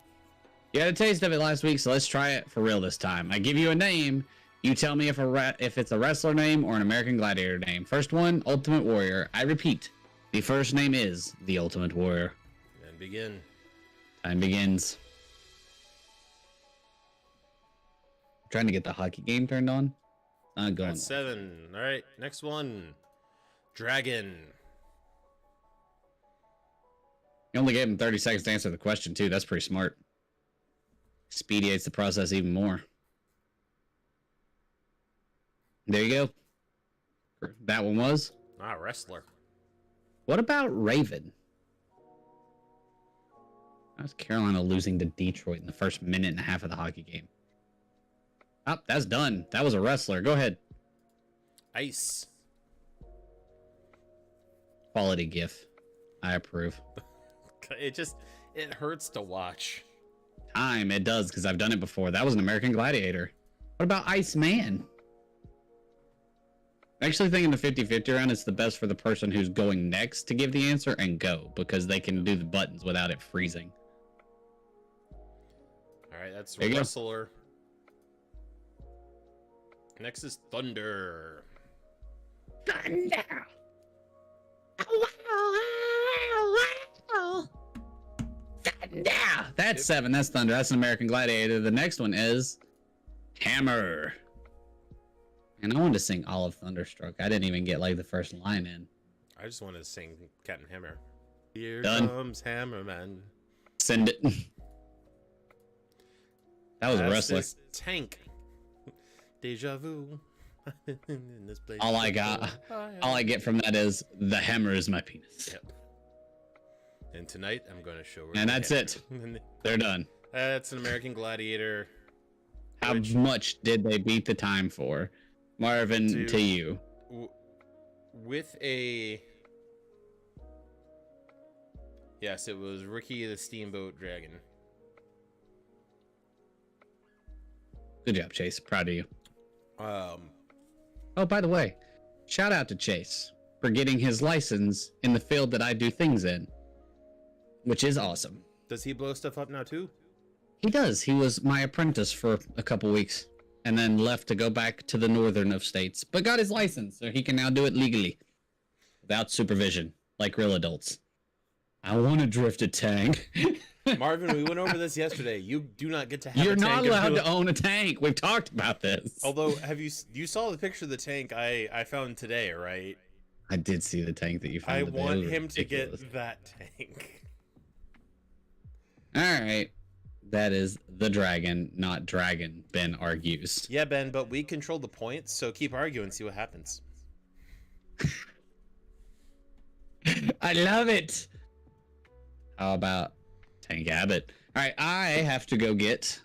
Speaker 2: You had a taste of it last week, so let's try it for real this time. I give you a name, you tell me if it's a wrestler name or an American Gladiator name. First one, Ultimate Warrior. I repeat, the first name is the Ultimate Warrior.
Speaker 1: And begin.
Speaker 2: Time begins. Trying to get the hockey game turned on. Not going.
Speaker 1: That's 7. All right, next one. Dragon.
Speaker 2: You only gave him 30 seconds to answer the question, too. That's pretty smart. Speediates the process even more. There you go. That one was.
Speaker 1: Wrestler.
Speaker 2: What about Raven? That was Carolina losing to Detroit in the first minute and a half of the hockey game. Oh, that's done. That was a wrestler. Go ahead.
Speaker 1: Ice.
Speaker 2: Quality GIF. I approve.
Speaker 1: It hurts to watch.
Speaker 2: Time. It does, because I've done it before. That was an American Gladiator. What about Iceman? Actually thinking the 50-50 round is the best for the person who's going next to give the answer and go, because they can do the buttons without it freezing.
Speaker 1: All right, that's Wrestler. Next is Thunder.
Speaker 2: Thunder. Thunder. That's 7. That's Thunder. That's an American Gladiator. The next one is Hammer. And I wanted to sing Olive Thunderstruck. I didn't even get like the first line in.
Speaker 1: I just wanted to sing Captain Hammer. Here
Speaker 2: Done.
Speaker 1: comes Hammerman.
Speaker 2: Send it. That was a wrestler.
Speaker 1: This tank. Deja vu. In this place
Speaker 2: All I get from that is the hammer is my penis.
Speaker 1: Yep. And tonight I'm going to show her.
Speaker 2: And that's it. They're done.
Speaker 1: That's an American Gladiator.
Speaker 2: How much did they beat the time for? Marvin, to you.
Speaker 1: With a... Yes, it was Ricky the Steamboat Dragon.
Speaker 2: Good job, Chase. Proud of you.
Speaker 1: Oh,
Speaker 2: by the way, shout out to Chase for getting his license in the field that I do things in, which is awesome.
Speaker 1: Does he blow stuff up now too?
Speaker 2: He does. He was my apprentice for a couple weeks and then left to go back to the northern of states, but got his license, so he can now do it legally without supervision, like real adults. I want to drift a tank.
Speaker 1: Marvin, we went over this yesterday. You do not get to have
Speaker 2: You're
Speaker 1: a tank.
Speaker 2: not allowed to own a tank. We've talked about this.
Speaker 1: Although, you saw the picture of the tank I found today, right?
Speaker 2: I did see the tank that you found.
Speaker 1: I want him to get that tank.
Speaker 2: All right. That is the dragon, not dragon, Ben argues.
Speaker 1: Yeah, Ben, but we control the points, so keep arguing, see what happens.
Speaker 2: I love it. How about Tank Abbott? All right, I have to go get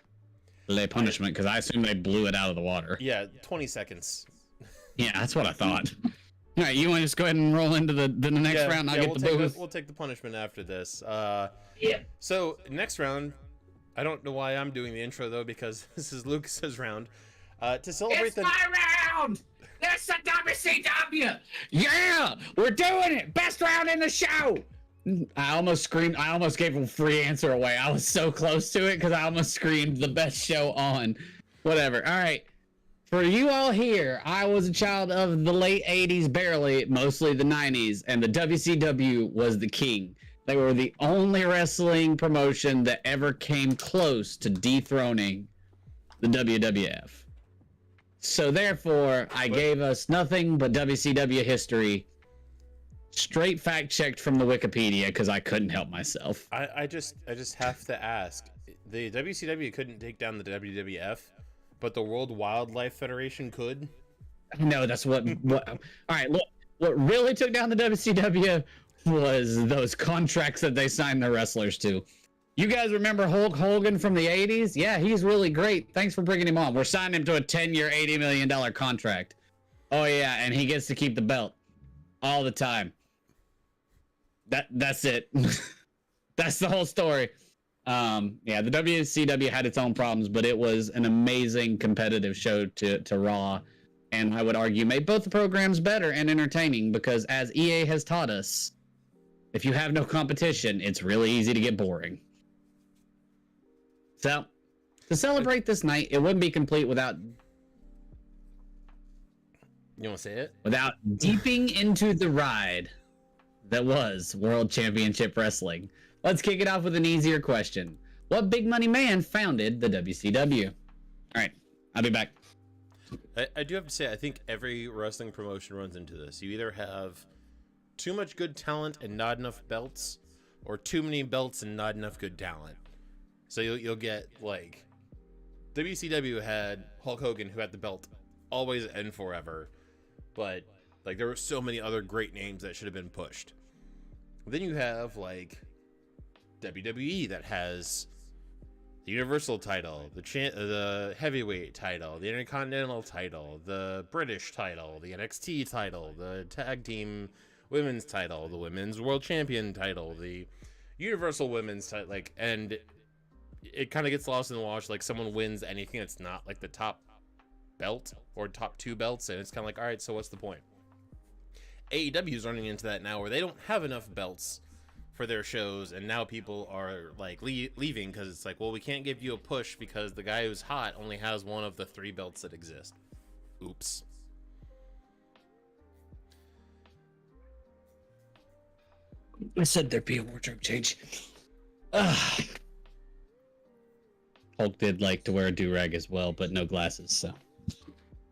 Speaker 2: Le Punishment because I assume they blew it out of the water.
Speaker 1: Yeah, 20 seconds.
Speaker 2: Yeah, that's what I thought. All right, you want to just go ahead and roll into the next round? I'll get the booth.
Speaker 1: We'll take the punishment after this.
Speaker 2: Yeah.
Speaker 1: So, next round, I don't know why I'm doing the intro, though, because this is Lucas's round. To celebrate
Speaker 2: it's my round! This is the WCW! Yeah! We're doing it! Best round in the show! I almost screamed. I almost gave a free answer away. I was so close to it because I almost screamed the best show on. Whatever. All right. For you all here, I was a child of the late 80s, barely, mostly the 90s, and the WCW was the king. They were the only wrestling promotion that ever came close to dethroning the WWF. So therefore, I gave us nothing but WCW history, straight fact checked from the Wikipedia because I couldn't help myself.
Speaker 1: I just have to ask. The WCW couldn't take down the WWF, but the World Wildlife Federation could.
Speaker 2: No, that's what. All right, look. What really took down the WCW was those contracts that they signed the wrestlers to. You guys remember Hulk Hogan from the 80s? Yeah, he's really great. Thanks for bringing him on. We're signing him to a 10-year, $80 million contract. Oh, yeah, and he gets to keep the belt all the time. That's it. That's the whole story. Yeah, the WCW had its own problems, but it was an amazing competitive show to Raw. And I would argue made both the programs better and entertaining because, as EA has taught us, if you have no competition, it's really easy to get boring. So, to celebrate this night, it wouldn't be complete without...
Speaker 1: You want to say it?
Speaker 2: Without deeping into the ride that was World Championship Wrestling. Let's kick it off with an easier question. What big money man founded the WCW? All right, I'll be back.
Speaker 1: I do have to say, I think every wrestling promotion runs into this. You either have too much good talent and not enough belts, or too many belts and not enough good talent. So you'll get, like, WCW had Hulk Hogan, who had the belt always and forever, but like there were so many other great names that should have been pushed. Then you have like WWE that has the Universal title, the heavyweight title, the Intercontinental title, the British title, the NXT title, the tag team women's title, the women's world champion title, the Universal women's title, like, and it kind of gets lost in the wash. Like someone wins anything that's not like the top belt or top 2 belts, and it's kind of like, all right, so what's the point? AEW is running into that now where they don't have enough belts for their shows, and now people are like leaving because it's like, well, we can't give you a push because the guy who's hot only has one of the 3 belts that exist. Oops.
Speaker 2: I said there'd be a wardrobe change. Ugh. Hulk did like to wear a do-rag as well, but no glasses, so. All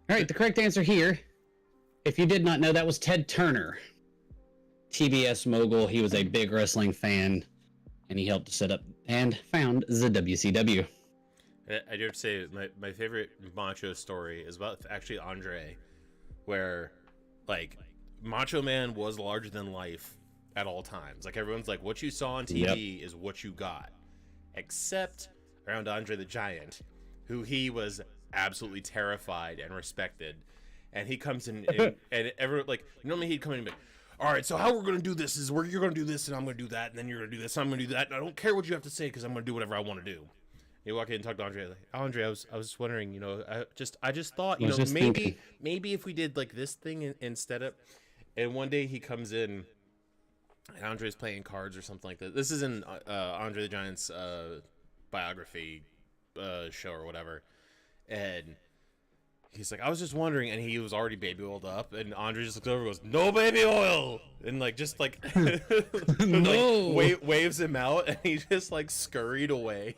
Speaker 2: right, the correct answer here, if you did not know, that was Ted Turner. TBS mogul. He was a big wrestling fan, and he helped set up and found the WCW.
Speaker 1: I do have to say, my favorite Macho story is about actually Andre, where, like, Macho Man was larger than life at all times. Like, everyone's like, what you saw on TV is what you got. Except around Andre the Giant, who he was absolutely terrified and respected. And he comes in, and everyone, like, normally he'd come in and be like, all right, so how we're going to do this is you're going to do this, and I'm going to do that, and then you're going to do this, and I'm going to do that. And I don't care what you have to say, because I'm going to do whatever I want to do. You walk in and talk to Andre, like, Andre, I was just wondering, you know, I just thought, you know, maybe if we did like this thing instead of, and one day he comes in, and Andre's playing cards or something like that. This is in Andre the Giant's biography show or whatever, and he's like, I was just wondering, and he was already baby oiled up, and Andre just looks over and goes, no baby oil, and like just like
Speaker 2: no,
Speaker 1: like, waves him out, and he just like scurried away.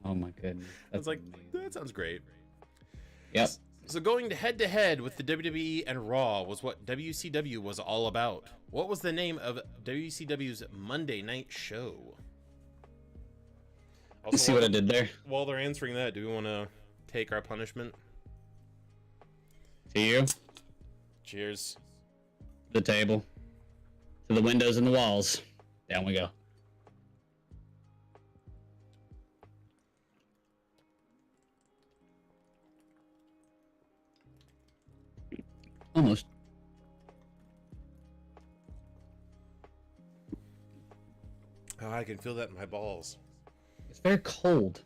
Speaker 2: Oh my goodness.
Speaker 1: I was like, that sounds great.
Speaker 2: Yep.
Speaker 1: So going head to head with the WWE and Raw was what WCW was all about. What was the name of WCW's Monday night show?
Speaker 2: Also, see what I did there?
Speaker 1: While they're answering that, do we want to take our punishment?
Speaker 2: To you.
Speaker 1: Cheers.
Speaker 2: The table. To the windows and the walls. Down we go. Almost.
Speaker 1: Oh, I can feel that in my balls.
Speaker 2: It's very cold.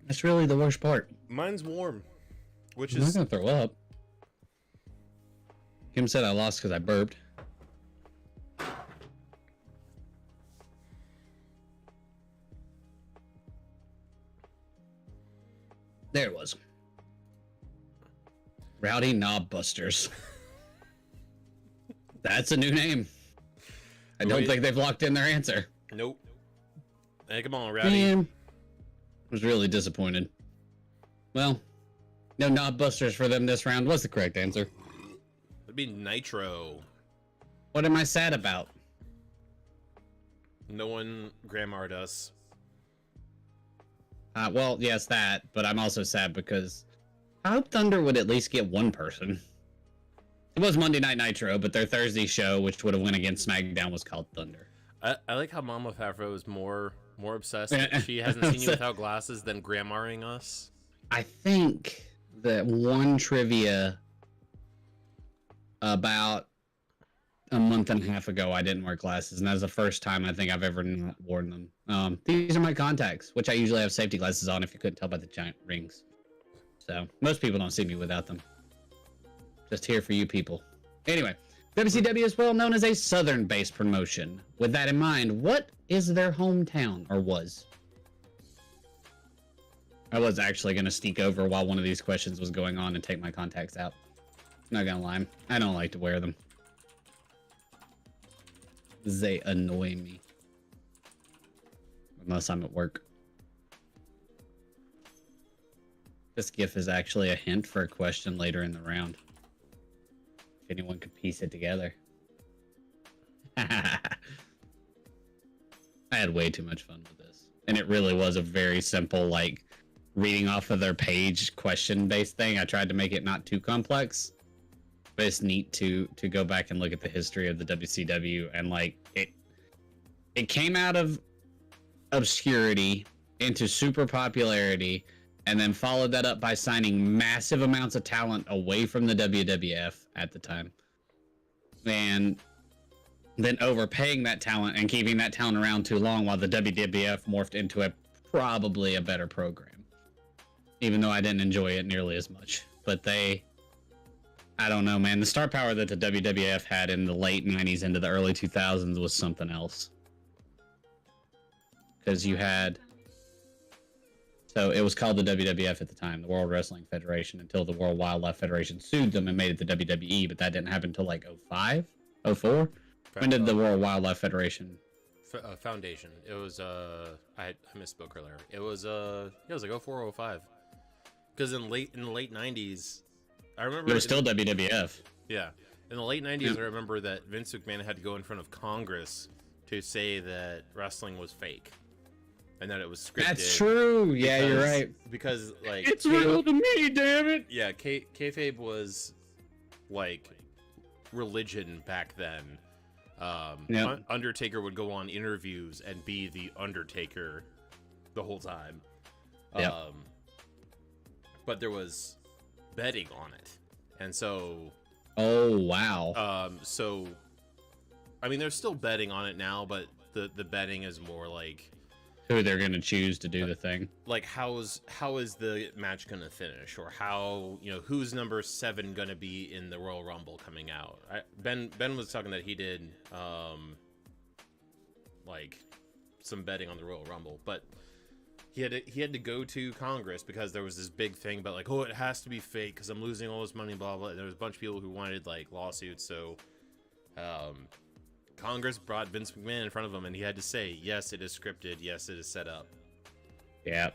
Speaker 2: That's really the worst part.
Speaker 1: Mine's warm, which
Speaker 2: I'm
Speaker 1: is...
Speaker 2: not gonna throw up. Kim said I lost because I burped. There it was. Rowdy Knob Busters. That's a new name. I don't think they've locked in their answer.
Speaker 1: Nope. Hey, come on, Rowdy.
Speaker 2: Damn. I was really disappointed. Well, no Knob Busters for them this round. What's the correct answer?
Speaker 1: It'd be Nitro.
Speaker 2: What am I sad about?
Speaker 1: No one grandmar'd us.
Speaker 2: Well, yes, that, but I'm also sad because I hope Thunder would at least get one person. It was Monday Night Nitro, but their Thursday show, which would have went against SmackDown, was called Thunder.
Speaker 1: I like how Mama Favreau is more obsessed that she hasn't seen you without glasses than grandmaing us.
Speaker 2: I think that one trivia about a month and a half ago, I didn't wear glasses, and that was the first time I think I've ever not worn them. These are my contacts, which I usually have safety glasses on if you couldn't tell by the giant rings. So most people don't see me without them. Just here for you people. Anyway, WCW is well known as a Southern-based promotion. With that in mind, what is their hometown, or was? I was actually going to sneak over while one of these questions was going on and take my contacts out. Not gonna lie, I don't like to wear them. They annoy me. Unless I'm at work. This GIF is actually a hint for a question later in the round. If anyone could piece it together. I had way too much fun with this. And it really was a very simple, like, reading off of their page question-based thing. I tried to make it not too complex. But it's neat to go back and look at the history of the WCW, and like it came out of obscurity into super popularity, and then followed that up by signing massive amounts of talent away from the WWF at the time, and then overpaying that talent and keeping that talent around too long while the WWF morphed into probably a better program, even though I didn't enjoy it nearly as much. but I don't know, man. The star power that the WWF had in the late 90s into the early 2000s was something else. Because you had... So it was called the WWF at the time, the World Wrestling Federation, until the World Wildlife Federation sued them and made it the WWE, but that didn't happen until like 05, 04? When did the World Wildlife Federation...
Speaker 1: Foundation. It was, I misspoke earlier. It was like 04, 05. Because in the late 90s, I remember...
Speaker 2: It was still WWF.
Speaker 1: Yeah. In the late 90s, I remember that Vince McMahon had to go in front of Congress to say that wrestling was fake. And that it was scripted.
Speaker 2: That's true. Yeah, you're right.
Speaker 1: Because, like...
Speaker 2: It's real to me, damn it!
Speaker 1: Yeah, kayfabe was, like, religion back then.
Speaker 2: Yep.
Speaker 1: Undertaker would go on interviews and be the Undertaker the whole time.
Speaker 2: Yep.
Speaker 1: But there was betting on it. And so...
Speaker 2: Oh, wow.
Speaker 1: So... I mean, there's still betting on it now, but the betting is more like...
Speaker 2: Who they're going to choose to do the thing.
Speaker 1: Like, how is the match going to finish? Or how, who's number 7 going to be in the Royal Rumble coming out? Ben was talking that he did, like, some betting on the Royal Rumble. But he had to go to Congress because there was this big thing about, like, oh, it has to be fake because I'm losing all this money, blah, blah. And there was a bunch of people who wanted, like, lawsuits. So, Congress brought Vince McMahon in front of him, and he had to say, yes, it is scripted. Yes, it is set up.
Speaker 2: Yeah.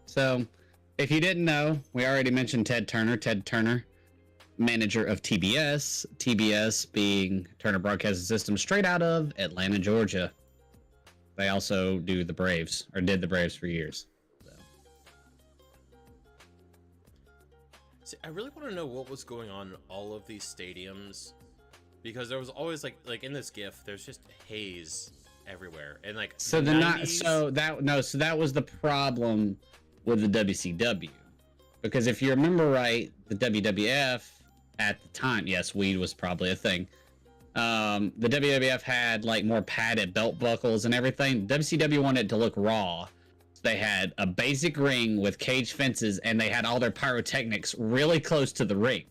Speaker 2: So, if you didn't know, we already mentioned Ted Turner. Ted Turner, manager of TBS. TBS being Turner Broadcasting System, straight out of Atlanta, Georgia. They also do the Braves, or did the Braves for years. So.
Speaker 1: See, I really want to know what was going on in all of these stadiums. Because there was always like in this GIF, there's just haze everywhere, and like
Speaker 2: so the 90s... so that was the problem with the WCW, because if you remember right, the WWF at the time, yes, weed was probably a thing. The WWF had like more padded belt buckles and everything. WCW wanted it to look raw. So they had a basic ring with cage fences, and they had all their pyrotechnics really close to the ring.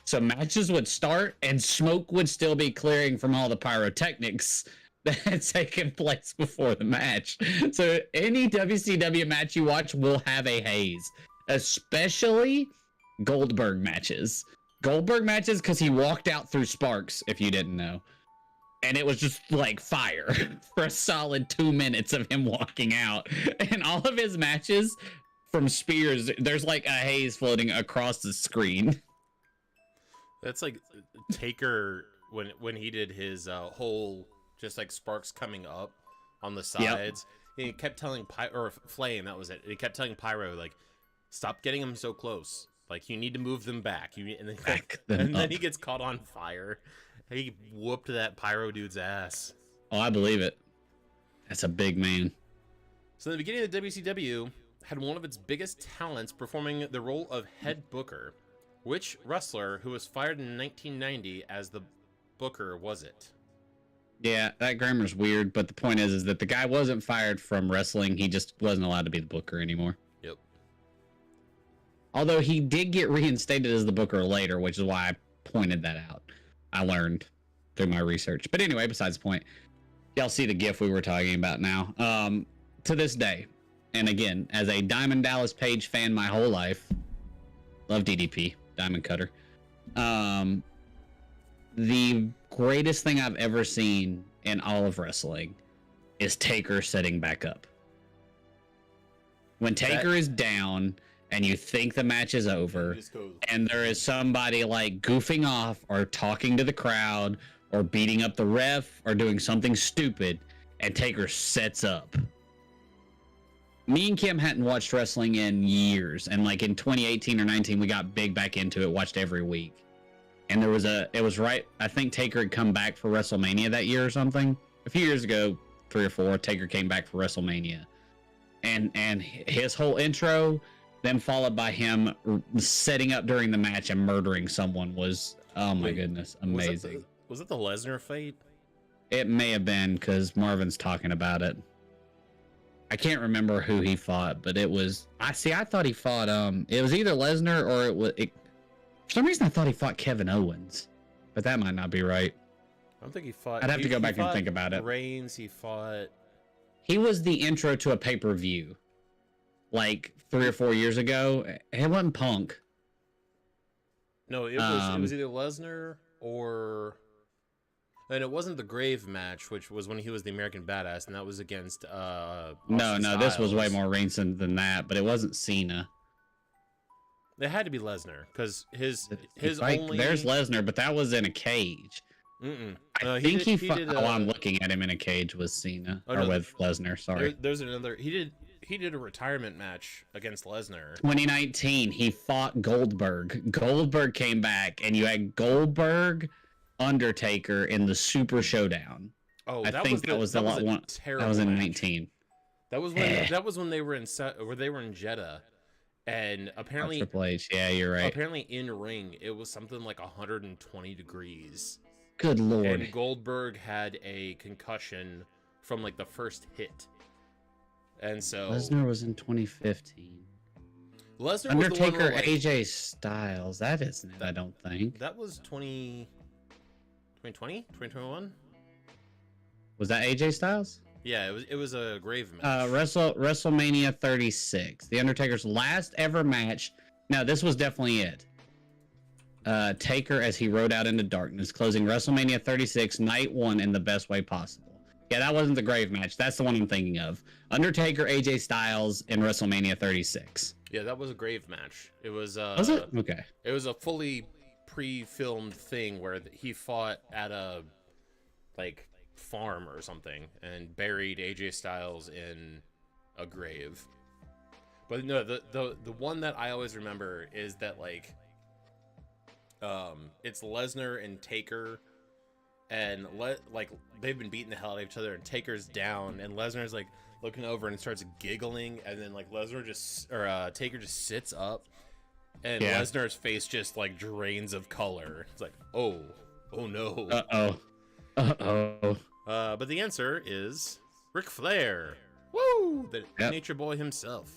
Speaker 2: So matches would start and smoke would still be clearing from all the pyrotechnics that had taken place before the match. So any WCW match you watch will have a haze, especially Goldberg matches. Goldberg matches because he walked out through sparks, if you didn't know. And it was just like fire for a solid 2 minutes of him walking out. And all of his matches from spears, there's like a haze floating across the screen.
Speaker 1: That's like Taker when he did his whole just like sparks coming up on the sides. Yep. He kept telling Flame, that was it. He kept telling Pyro, like, stop getting them so close. Like, you need to move them back. Then he gets caught on fire. He whooped that Pyro dude's ass.
Speaker 2: Oh, I believe it. That's a big man.
Speaker 1: So in the beginning of the WCW had one of its biggest talents performing the role of head booker. Which wrestler who was fired in 1990 as the booker was it?
Speaker 2: Yeah, that grammar's weird, but the point is that the guy wasn't fired from wrestling. He just wasn't allowed to be the booker anymore.
Speaker 1: Yep.
Speaker 2: Although he did get reinstated as the booker later, which is why I pointed that out. I learned through my research. But anyway, besides the point, y'all see the GIF we were talking about now. To this day, and again, as a Diamond Dallas Page fan my whole life, love DDP. Diamond Cutter. The greatest thing I've ever seen in all of wrestling is Taker setting back up. When Taker is down and you think the match is over, and there is somebody like goofing off or talking to the crowd or beating up the ref or doing something stupid, and Taker sets up. Me and Kim hadn't watched wrestling in years, and like in 2018 or 19, we got big back into it, watched every week. And it was right, I think Taker had come back for WrestleMania that year or something. A few years ago, 3 or 4, Taker came back for WrestleMania. And his whole intro, then followed by him setting up during the match and murdering someone was, oh my goodness, amazing.
Speaker 1: Was it the Lesnar fight?
Speaker 2: It may have been, because Marvin's talking about it. I can't remember who he fought, but it was I thought he fought it was either Lesnar or for some reason I thought he fought Kevin Owens, but that might not be right.
Speaker 1: I don't think he fought.
Speaker 2: I'd have to go back and think about it.
Speaker 1: Reigns, he fought.
Speaker 2: He was the intro to a pay-per-view, like 3 or 4 years ago. It wasn't Punk.
Speaker 1: No, it was either Lesnar or. And it wasn't the Grave match, which was when he was the American Badass, and that was against
Speaker 2: No, this was way more recent than that, but it wasn't Cena.
Speaker 1: It had to be Lesnar because his
Speaker 2: like,
Speaker 1: only.
Speaker 2: There's Lesnar, but that was in a cage. I think he did, I'm looking at him in a cage with Cena with Lesnar. Sorry,
Speaker 1: there's another. He did a retirement match against Lesnar.
Speaker 2: 2019, he fought Goldberg. Goldberg came back, and you had Goldberg, Undertaker in the Super Showdown.
Speaker 1: Oh,
Speaker 2: I think that was the one. That was in 19.
Speaker 1: That was when they were in Jeddah, and apparently
Speaker 2: Triple H. Yeah, you're right.
Speaker 1: Apparently in ring it was something like 120 degrees.
Speaker 2: Good lord.
Speaker 1: And Goldberg had a concussion from like the first hit, and so
Speaker 2: Lesnar was in 2015.
Speaker 1: Lesnar
Speaker 2: Undertaker,
Speaker 1: was the one
Speaker 2: AJ Styles. That isn't it. I don't think
Speaker 1: that was 2020, 2021.
Speaker 2: Was that AJ Styles?
Speaker 1: Yeah, it was a grave match.
Speaker 2: WrestleMania 36, the Undertaker's last ever match. Now this was definitely it. Taker as he rode out into darkness, closing WrestleMania 36, night 1 in the best way possible. Yeah, that wasn't the grave match. That's the one I'm thinking of. Undertaker, AJ Styles in WrestleMania 36.
Speaker 1: Yeah, that was a grave match. It was.
Speaker 2: Was it? Okay.
Speaker 1: It was a fully pre-filmed thing where he fought at a farm or something and buried AJ Styles in a grave. But no, the one that I always remember is that it's Lesnar and Taker, and they've been beating the hell out of each other, and Taker's down, and Lesnar's looking over and starts giggling, and then Taker just sits up, and Lesnar's face just drains of color. It's like, oh no. But the answer is Ric Flair. Woo! The Nature Boy himself.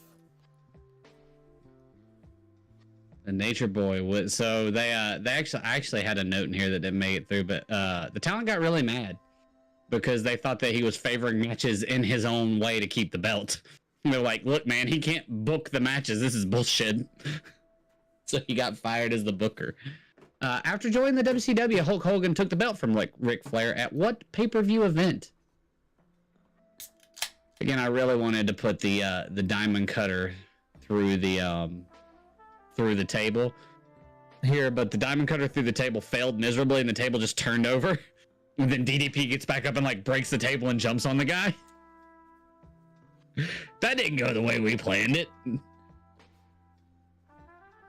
Speaker 2: The Nature Boy. So they actually had a note in here that didn't make it through, but the talent got really mad because they thought that he was favoring matches in his own way to keep the belt. And they're like, look, man, he can't book the matches. This is bullshit. So he got fired as the booker. After joining the WCW, Hulk Hogan took the belt from Ric Flair at what pay-per-view event? Again, I really wanted to put the diamond cutter through the table here, but the diamond cutter through the table failed miserably, and the table just turned over. And then DDP gets back up and breaks the table and jumps on the guy. That didn't go the way we planned it.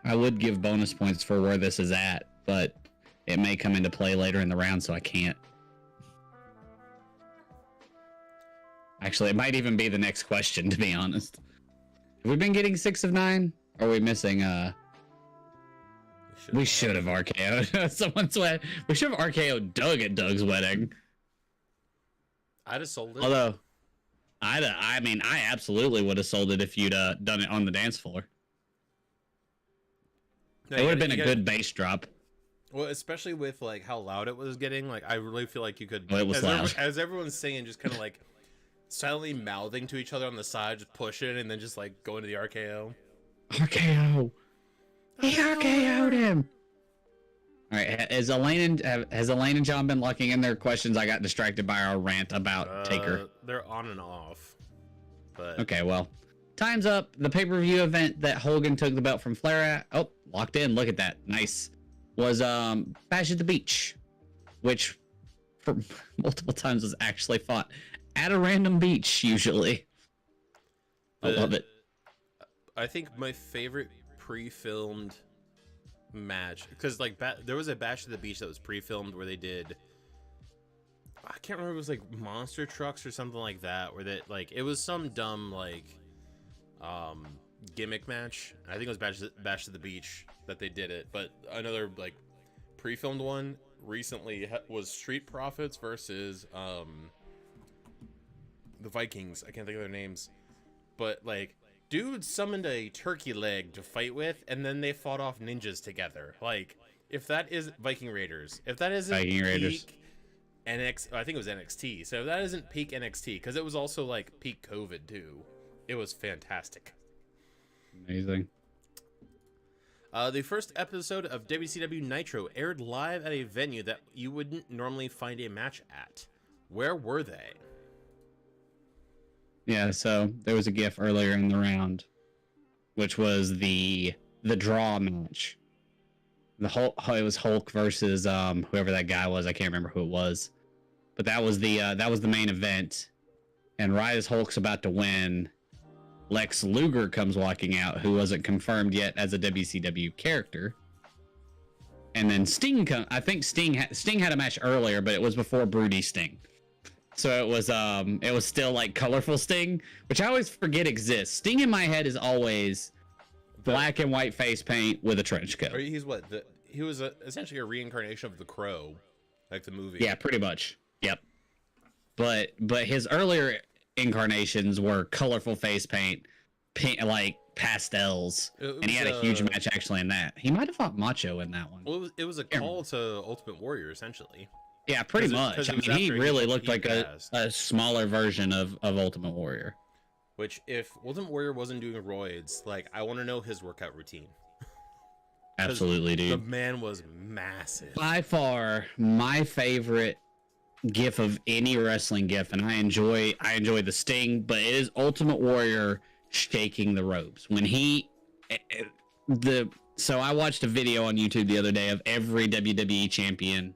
Speaker 2: I would give bonus points for where this is at, but it may come into play later in the round, so I can't. Actually, it might even be the next question, to be honest. Have we been getting 6 of 9? Or are we missing, we should have RKO'd. Someone's wedding. We should have RKO'd Doug at Doug's wedding.
Speaker 1: I'd have sold it.
Speaker 2: Although, I mean, I absolutely would have sold it if you'd done it on the dance floor. No, it would have been a good bass drop.
Speaker 1: Well, especially with how loud it was getting. I really feel like you could.
Speaker 2: Well, it was loud.
Speaker 1: As everyone's singing, just kind of silently mouthing to each other on the side, just push it, and then just go into the RKO.
Speaker 2: RKO. He RKO'd him. All right, has Elaine and John been locking in their questions? I got distracted by our rant about Taker.
Speaker 1: They're on and off. But
Speaker 2: okay, well, time's up. The pay-per-view event that Hogan took the belt from Flair at. Oh, locked in. Look at that. Nice. Was Bash at the Beach, which for multiple times was actually fought at a random beach usually. I love it.
Speaker 1: I think my favorite pre-filmed match, because there was a Bash at the Beach that was pre-filmed where they did, I can't remember, it was monster trucks or something like that, where it was some dumb gimmick match. I think it was Bash at the Beach that they did it, but another pre-filmed one recently was Street Profits versus the Vikings. I can't think of their names. but like, dude summoned a turkey leg to fight with, and then they fought off ninjas together. Like, if that is Viking Raiders, if that isn't
Speaker 2: Viking Raiders.
Speaker 1: peak I think it was NXT. So if that isn't peak NXT, because it was also like peak COVID too, it was fantastic.
Speaker 2: Amazing.
Speaker 1: The first episode of WCW Nitro aired live at a venue that you wouldn't normally find a match at. Where were they?
Speaker 2: Yeah, so there was a GIF earlier in the round, which was the draw match. The Hulk, it was Hulk versus whoever that guy was. I can't remember who it was, but that was the main event. And right as Hulk's about to win, Lex Luger comes walking out, who wasn't confirmed yet as a WCW character. And then Sting I think Sting had a match earlier, but it was before Broody Sting. So it was still like colorful Sting, which I always forget exists. Sting in my head is always black and white face paint with a trench coat.
Speaker 1: He's what? He was essentially a reincarnation of the Crow, like the movie.
Speaker 2: Yeah, pretty much. Yep. But his earlier incarnations were colorful face paint, like pastels, and he had a huge match actually in that. He might have fought Macho in that one.
Speaker 1: Well, it was a call to Ultimate Warrior, essentially.
Speaker 2: Yeah, pretty much. I mean, he really looked like a smaller version of Ultimate Warrior.
Speaker 1: Which, if Ultimate Warrior wasn't doing roids, like, I want to know his workout routine.
Speaker 2: Absolutely, dude.
Speaker 1: The man was massive.
Speaker 2: By far, my favorite GIF of any wrestling GIF, and I enjoy the Sting, but it is Ultimate Warrior shaking the ropes when so I watched a video on YouTube the other day of every WWE champion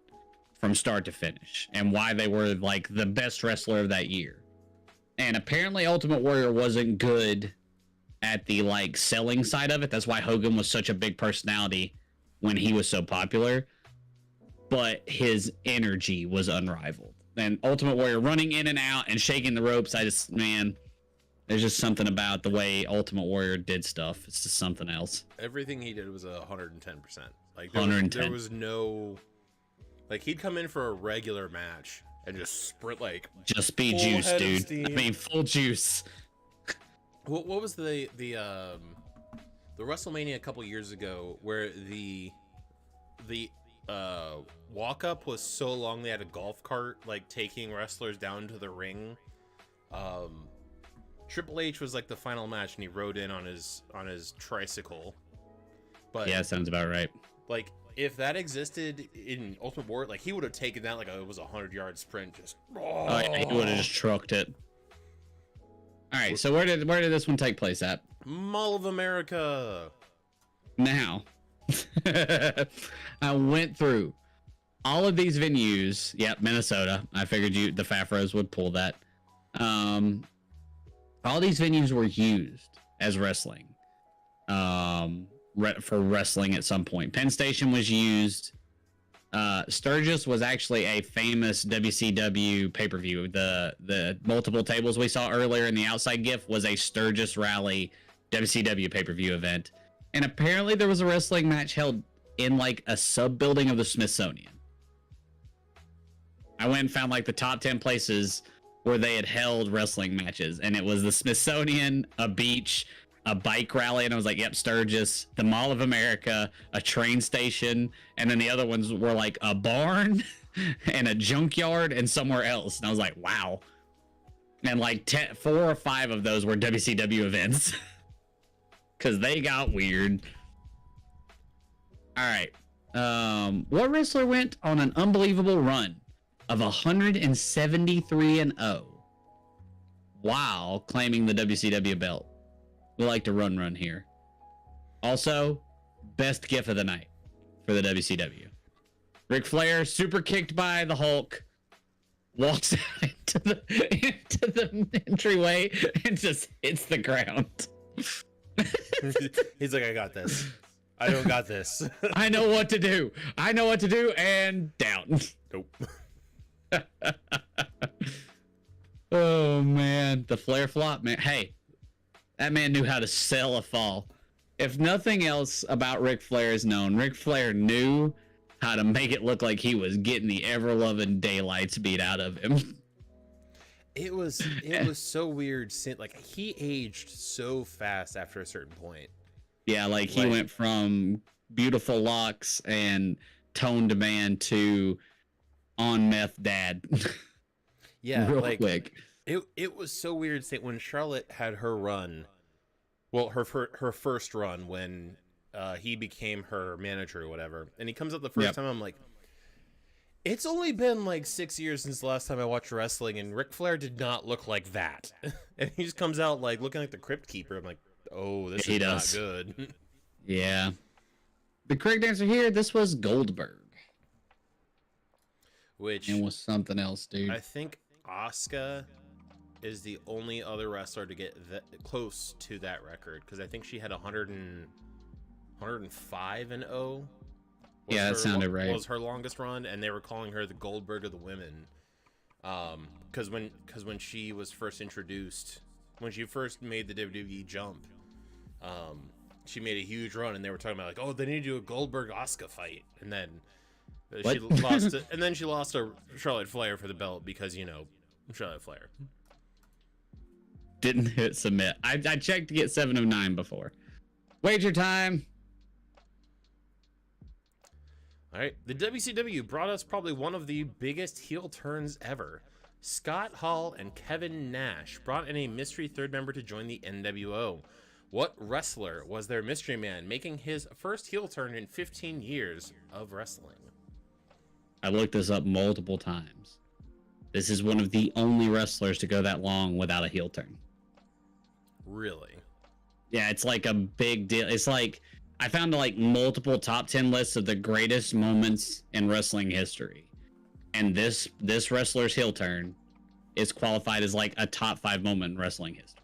Speaker 2: from start to finish and why they were like the best wrestler of that year. And apparently Ultimate Warrior wasn't good at the like selling side of it. That's why Hogan was such a big personality when he was so popular. But his energy was unrivaled. And Ultimate Warrior running in and out and shaking the ropes, there's just something about the way Ultimate Warrior did stuff. It's just something else.
Speaker 1: Everything he did was 110%. Like,
Speaker 2: 110.
Speaker 1: There was no... Like, he'd come in for a regular match and just sprint, like...
Speaker 2: Just be juice, dude. I mean, full juice.
Speaker 1: What was the WrestleMania a couple years ago where the walk up was so long they had a golf cart like taking wrestlers down to the ring? Triple H was like the final match and he rode in on his tricycle. But
Speaker 2: yeah, sounds about right.
Speaker 1: Like, if that existed in Ultimate Warrior, like, he would have taken that like it was a 100-yard sprint. Just
Speaker 2: oh yeah, he would have just trucked it. All right, so where did this one take place at?
Speaker 1: Mall of America.
Speaker 2: Now, I went through all of these venues. Yep, Minnesota. I figured the Fafros would pull that. All these venues were used as wrestling. For wrestling at some point. Penn Station was used. Sturgis was actually a famous WCW pay-per-view. The multiple tables we saw earlier in the outside GIF was a Sturgis Rally WCW pay-per-view event. And apparently there was a wrestling match held in like a sub-building of the Smithsonian. I went and found like the top 10 places where they had held wrestling matches. And it was the Smithsonian, a beach, a bike rally, and I was like, yep, Sturgis, the Mall of America, a train station, and then the other ones were like a barn and a junkyard and somewhere else. And I was like, wow. And like 4 or 5 of those were WCW events because they got weird. All right. What wrestler went on an unbelievable run of 173-0 while claiming the WCW belt? We like to run here. Also, best GIF of the night for the WCW. Ric Flair, super kicked by the Hulk, walks out into the entryway and just hits the ground.
Speaker 1: He's like, I got this. I don't got this.
Speaker 2: I know what to do. And down.
Speaker 1: Nope.
Speaker 2: Oh, man. The Flair flop, man. Hey. That man knew how to sell a fall. If nothing else about Ric Flair is known, Ric Flair knew how to make it look like he was getting the ever-loving daylights beat out of him.
Speaker 1: it was so weird. Like he aged so fast after a certain point.
Speaker 2: Yeah, like he went from beautiful locks and toned man to on meth dad.
Speaker 1: Yeah,
Speaker 2: real
Speaker 1: like
Speaker 2: quick.
Speaker 1: it was so weird when Charlotte had her run. Well, her first run when he became her manager or whatever, and he comes up the first time. I'm like, it's only been like 6 years since the last time I watched wrestling, and Ric Flair did not look like that. And he just comes out like looking like the Crypt Keeper. I'm like, oh, this is not good.
Speaker 2: Yeah. The correct answer here, this was Goldberg.
Speaker 1: Which
Speaker 2: and was something else, dude.
Speaker 1: I think Asuka is the only other wrestler to get close to that record, because I think she had 105 and 0.
Speaker 2: Yeah, that sounded right.
Speaker 1: Was her longest run, and they were calling her the Goldberg of the women. Because when she was first introduced, when she first made the WWE jump, she made a huge run, and they were talking about like, oh, they need to do a Goldberg Asuka fight, and then she lost it, and then she lost to Charlotte Flair for the belt because Charlotte Flair
Speaker 2: didn't hit submit. I checked to get 7 of 9 before. Wager time.
Speaker 1: All right, the WCW brought us probably one of the biggest heel turns ever. Scott Hall and Kevin Nash brought in a mystery third member to join the NWO. What wrestler was their mystery man, making his first heel turn in 15 years of wrestling?
Speaker 2: I looked this up multiple times. This is one of the only wrestlers to go that long without a heel turn.
Speaker 1: Really?
Speaker 2: Yeah, it's like a big deal. It's like I found like multiple top 10 lists of the greatest moments in wrestling history, and this wrestler's heel turn is qualified as like a top 5 moment in wrestling history.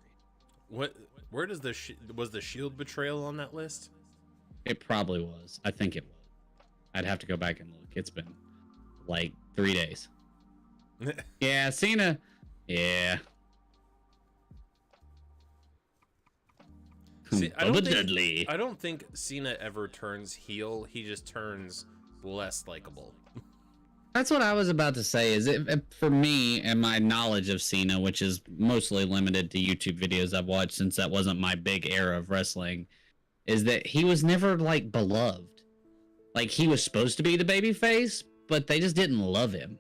Speaker 1: Where does was the Shield betrayal on that list?
Speaker 2: It probably was. I think it was. I'd have to go back and look. It's been like 3 days. Yeah, Cena. Yeah.
Speaker 1: See, I don't think Cena ever turns heel. He just turns less likable.
Speaker 2: That's what I was about to say. Is it for me and my knowledge of Cena, which is mostly limited to YouTube videos I've watched since that wasn't my big era of wrestling, is that he was never like beloved. Like he was supposed to be the babyface, but they just didn't love him.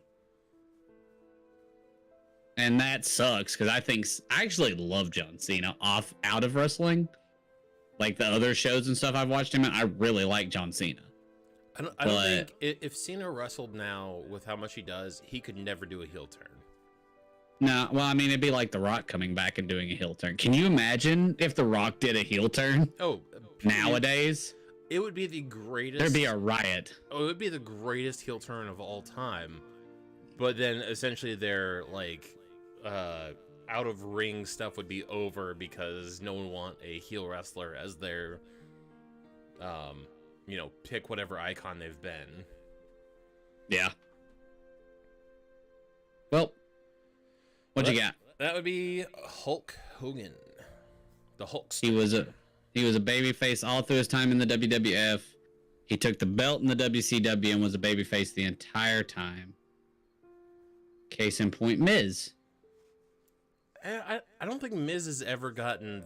Speaker 2: And that sucks because I actually love John Cena out of wrestling. Like the other shows and stuff I've watched him in, I really like John Cena.
Speaker 1: I don't think if Cena wrestled now with how much he does, he could never do a heel turn.
Speaker 2: No, well, I mean, it'd be like The Rock coming back and doing a heel turn. Can you imagine if The Rock did a heel turn?
Speaker 1: Oh,
Speaker 2: nowadays?
Speaker 1: It would be the greatest.
Speaker 2: There'd be a riot.
Speaker 1: Oh, it would be the greatest heel turn of all time. But then essentially their like out of ring stuff would be over because no one want a heel wrestler as their pick whatever icon they've been.
Speaker 2: Yeah. Well, what'd you got?
Speaker 1: That would be Hulk Hogan. The Hulkster.
Speaker 2: He was a babyface all through his time in the WWF. He took the belt in the WCW and was a babyface the entire time. Case in point, Miz.
Speaker 1: I don't think Miz has ever gotten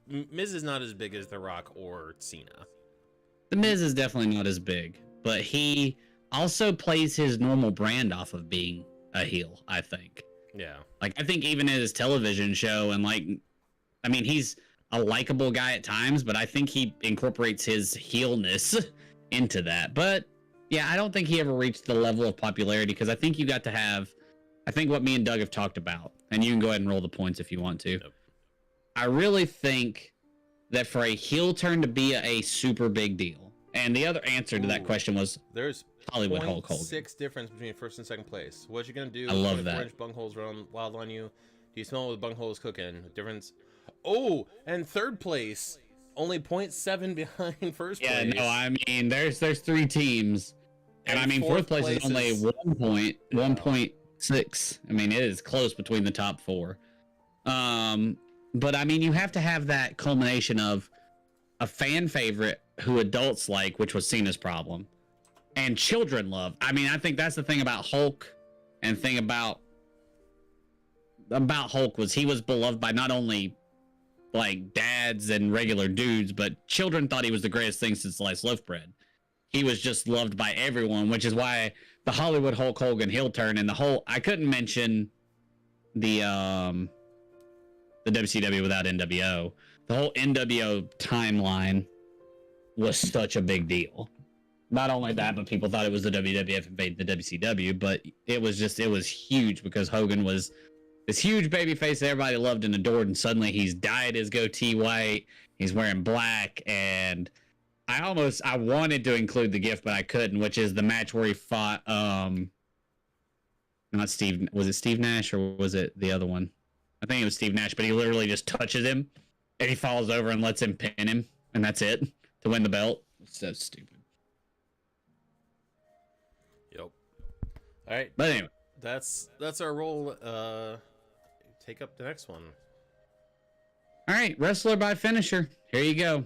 Speaker 1: Miz is not as big as The Rock or Cena.
Speaker 2: The Miz is definitely not as big, but he also plays his normal brand off of being a heel, I think.
Speaker 1: Yeah.
Speaker 2: Like, I think even in his television show and he's a likable guy at times, but I think he incorporates his heelness into that. But yeah, I don't think he ever reached the level of popularity because I think you got to have, I think what me and Doug have talked about, and you can go ahead and roll the points if you want to. Nope. I really think that for a heel turn to be a super big deal, and the other answer to that question was
Speaker 1: there's
Speaker 2: Hollywood Hulk Hogan.
Speaker 1: 6 difference between first and second place. What you gonna do?
Speaker 2: I love that.
Speaker 1: 4-inch bungholes run wild on you. Do you smell what the bungholes cooking? Difference. Oh, and third place only 0.7 behind first place.
Speaker 2: Yeah, no, I mean there's 3 teams, and I mean fourth place is only 1.6. I mean it is close between the top 4. But I mean, you have to have that culmination of a fan favorite who adults like, which was Cena's problem, and children love. I mean, I think that's the thing about Hulk and thing about about Hulk was he was beloved by not only like dads and regular dudes, but children thought he was the greatest thing since sliced loaf bread. He was just loved by everyone, which is why the Hollywood Hulk Hogan heel turn and the whole I couldn't mention the WCW without NWO. The whole NWO timeline was such a big deal. Not only that, but people thought it was the WWF invading the WCW, but it was huge because Hogan was this huge babyface that everybody loved and adored, and suddenly he's dyed his goatee white, he's wearing black, and I wanted to include the gift, but I couldn't, which is the match where he fought not Steve, was it Steve Nash or was it the other one? I think it was Steve Nash, but he literally just touches him and he falls over and lets him pin him, and that's it to win the belt. It's so stupid.
Speaker 1: Yep. All right.
Speaker 2: But anyway,
Speaker 1: that's our role. Take up the next one.
Speaker 2: All right, wrestler by finisher. Here you go.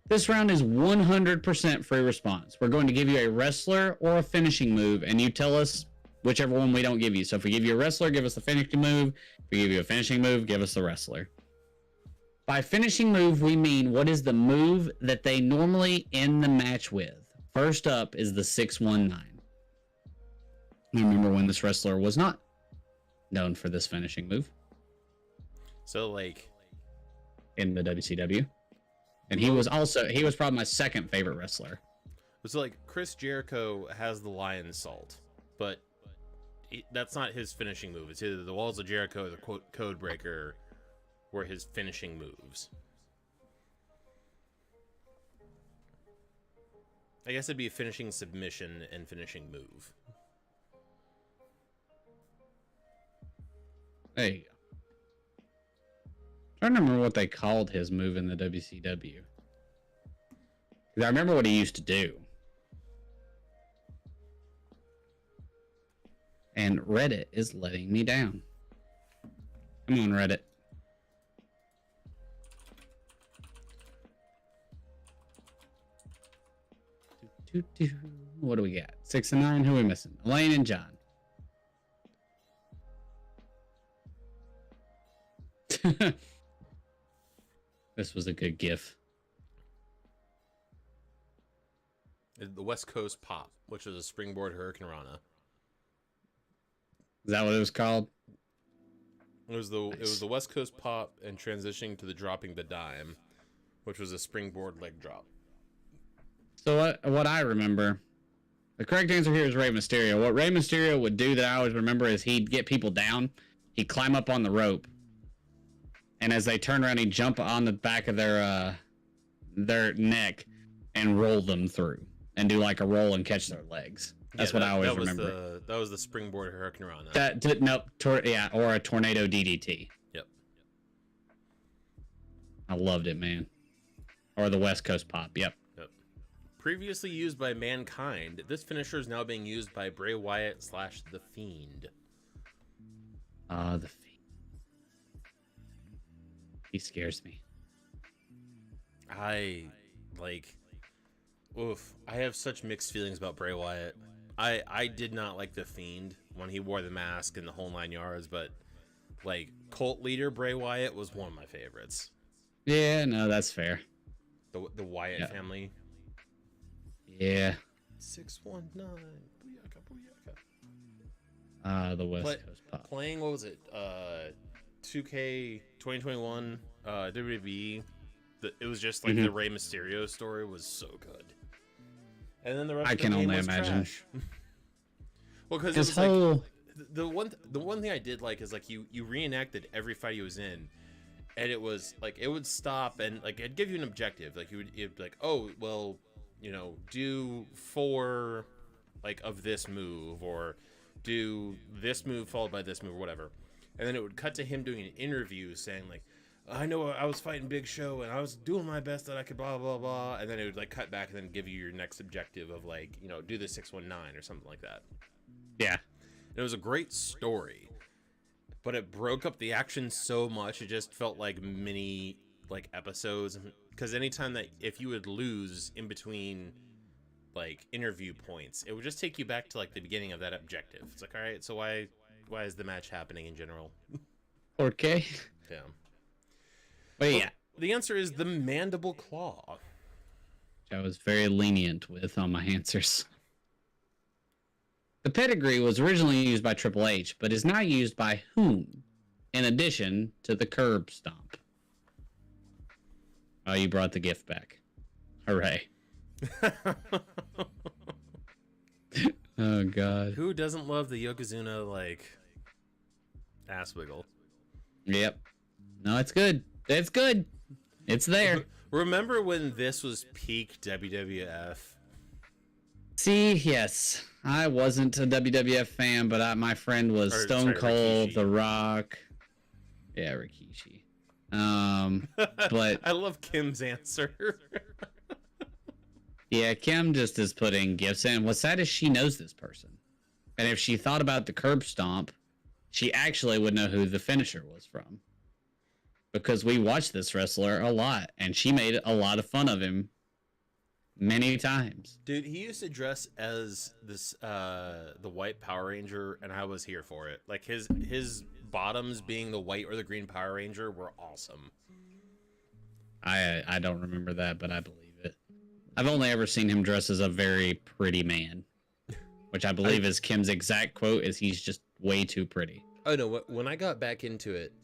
Speaker 2: This round is 100% free response. We're going to give you a wrestler or a finishing move, and you tell us whichever one we don't give you. So if we give you a wrestler, give us the finishing move. If we give you a finishing move, give us the wrestler. By finishing move, we mean what is the move that they normally end the match with. First up is the 619. You remember when this wrestler was not known for this finishing move?
Speaker 1: So, like,
Speaker 2: in the WCW. And he was probably my second favorite wrestler.
Speaker 1: So, like, Chris Jericho has the Lion Salt, but that's not his finishing move. It's either the Walls of Jericho or the Code Breaker were his finishing moves. I guess it'd be a finishing submission and finishing move.
Speaker 2: There you go. I don't remember what they called his move in the WCW. I remember what he used to do. And Reddit is letting me down. Come on, Reddit. What do we got? 6 and 9. Who are we missing? Elaine and John. This was a good gif.
Speaker 1: The West Coast Pop, which was a springboard Hurricane Rana.
Speaker 2: Is that what it was called?
Speaker 1: It was the West Coast Pop and transitioning to the dropping the dime, which was a springboard leg drop.
Speaker 2: So what I remember, the correct answer here is Rey Mysterio. What Rey Mysterio would do that I always remember is he'd get people down, he'd climb up on the rope, and as they turn around, he'd jump on the back of their neck and roll them through, and do like a roll and catch their legs. That's what I always remember.
Speaker 1: That was the springboard Hurricane Rana.
Speaker 2: Or a tornado DDT.
Speaker 1: Yep.
Speaker 2: I loved it, man. Or the West Coast Pop. Yep.
Speaker 1: Previously used by Mankind, this finisher is now being used by Bray Wyatt / The Fiend.
Speaker 2: The Fiend. He scares me.
Speaker 1: I have such mixed feelings about Bray Wyatt. I did not like The Fiend when he wore the mask and the whole 9 yards, but like cult leader Bray Wyatt was one of my favorites.
Speaker 2: Yeah, no, that's fair.
Speaker 1: The Wyatt family.
Speaker 2: Yeah.
Speaker 1: 619. Booyaka, booyaka.
Speaker 2: The West Coast Pop.
Speaker 1: Playing, what was it? 2K 2021 WWE. It was just like the Rey Mysterio story was so good. And then the rest
Speaker 2: I
Speaker 1: of the
Speaker 2: can
Speaker 1: game
Speaker 2: only
Speaker 1: was
Speaker 2: imagine.
Speaker 1: trash. Well, because
Speaker 2: His whole
Speaker 1: the one thing I did like is like you reenacted every fight he was in, and it was like it would stop and like it'd give you an objective. Like it'd be like, oh well, you know, do 4 like of this move, or do this move followed by this move, or whatever. And then it would cut to him doing an interview saying like, I know I was fighting Big Show and I was doing my best that I could, blah blah blah, and then it would like cut back and then give you your next objective of like, you know, do the 619 or something like that.
Speaker 2: Yeah.
Speaker 1: And it was a great story, but it broke up the action so much it just felt like mini like episodes, because anytime that if you would lose in between like interview points, it would just take you back to like the beginning of that objective. It's like, all right, so why is the match happening in general?
Speaker 2: Okay.
Speaker 1: Yeah.
Speaker 2: But
Speaker 1: Well,
Speaker 2: yeah,
Speaker 1: the answer is the mandible claw.
Speaker 2: which I was very lenient with on my answers. The pedigree was originally used by Triple H, but is now used by whom? In addition to the curb stomp. Oh, you brought the gift back. Hooray. Oh, God.
Speaker 1: Who doesn't love the Yokozuna, like, ass wiggle?
Speaker 2: Yep. No, it's good. It's good. It's there.
Speaker 1: Remember when this was peak WWF?
Speaker 2: See, yes. I wasn't a WWF fan, but my friend was Stone Cold,
Speaker 1: Rikishi.
Speaker 2: The Rock. Yeah, Rikishi. But
Speaker 1: I love Kim's answer.
Speaker 2: yeah, Kim just is putting gifts in. What's sad is she knows this person. And if she thought about the curb stomp, she actually would know who the finisher was from. Because we watched this wrestler a lot, and she made a lot of fun of him many times.
Speaker 1: Dude, he used to dress as this the white Power Ranger, and I was here for it. Like his bottoms being the white or the green Power Ranger were awesome.
Speaker 2: I don't remember that, but I believe it. I've only ever seen him dress as a very pretty man, which I believe is Kim's exact quote: "Is he's just way too pretty."
Speaker 1: Oh no! When I got back into it,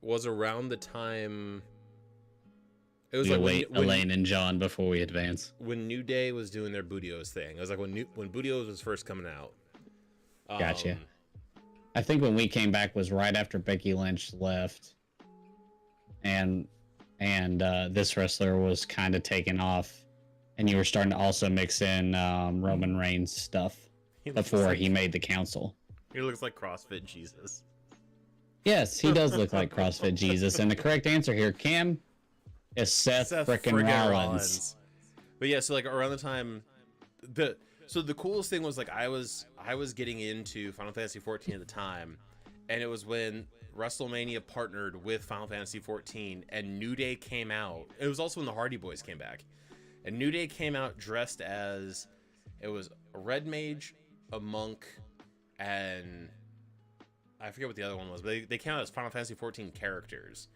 Speaker 1: was around the time. It was like
Speaker 2: wait, Elaine and John before we advance.
Speaker 1: When New Day was doing their Bootios thing. It was like when Bootios was first coming out.
Speaker 2: Gotcha. I think when we came back was right after Becky Lynch left, and this wrestler was kind of taken off, and you were starting to also mix in Roman Reigns stuff before he made the council.
Speaker 1: He looks like CrossFit Jesus.
Speaker 2: Yes, he does look like CrossFit Jesus, and the correct answer here, Cam, is Seth frickin' Rollins.
Speaker 1: But yeah, so like around the time, the coolest thing was like I was getting into Final Fantasy 14 at the time, and it was when WrestleMania partnered with Final Fantasy 14, and New Day came out. It was also when the Hardy Boys came back, and New Day came out dressed as, it was a red mage, a monk, and I forget what the other one was, but they came out as Final Fantasy 14 characters.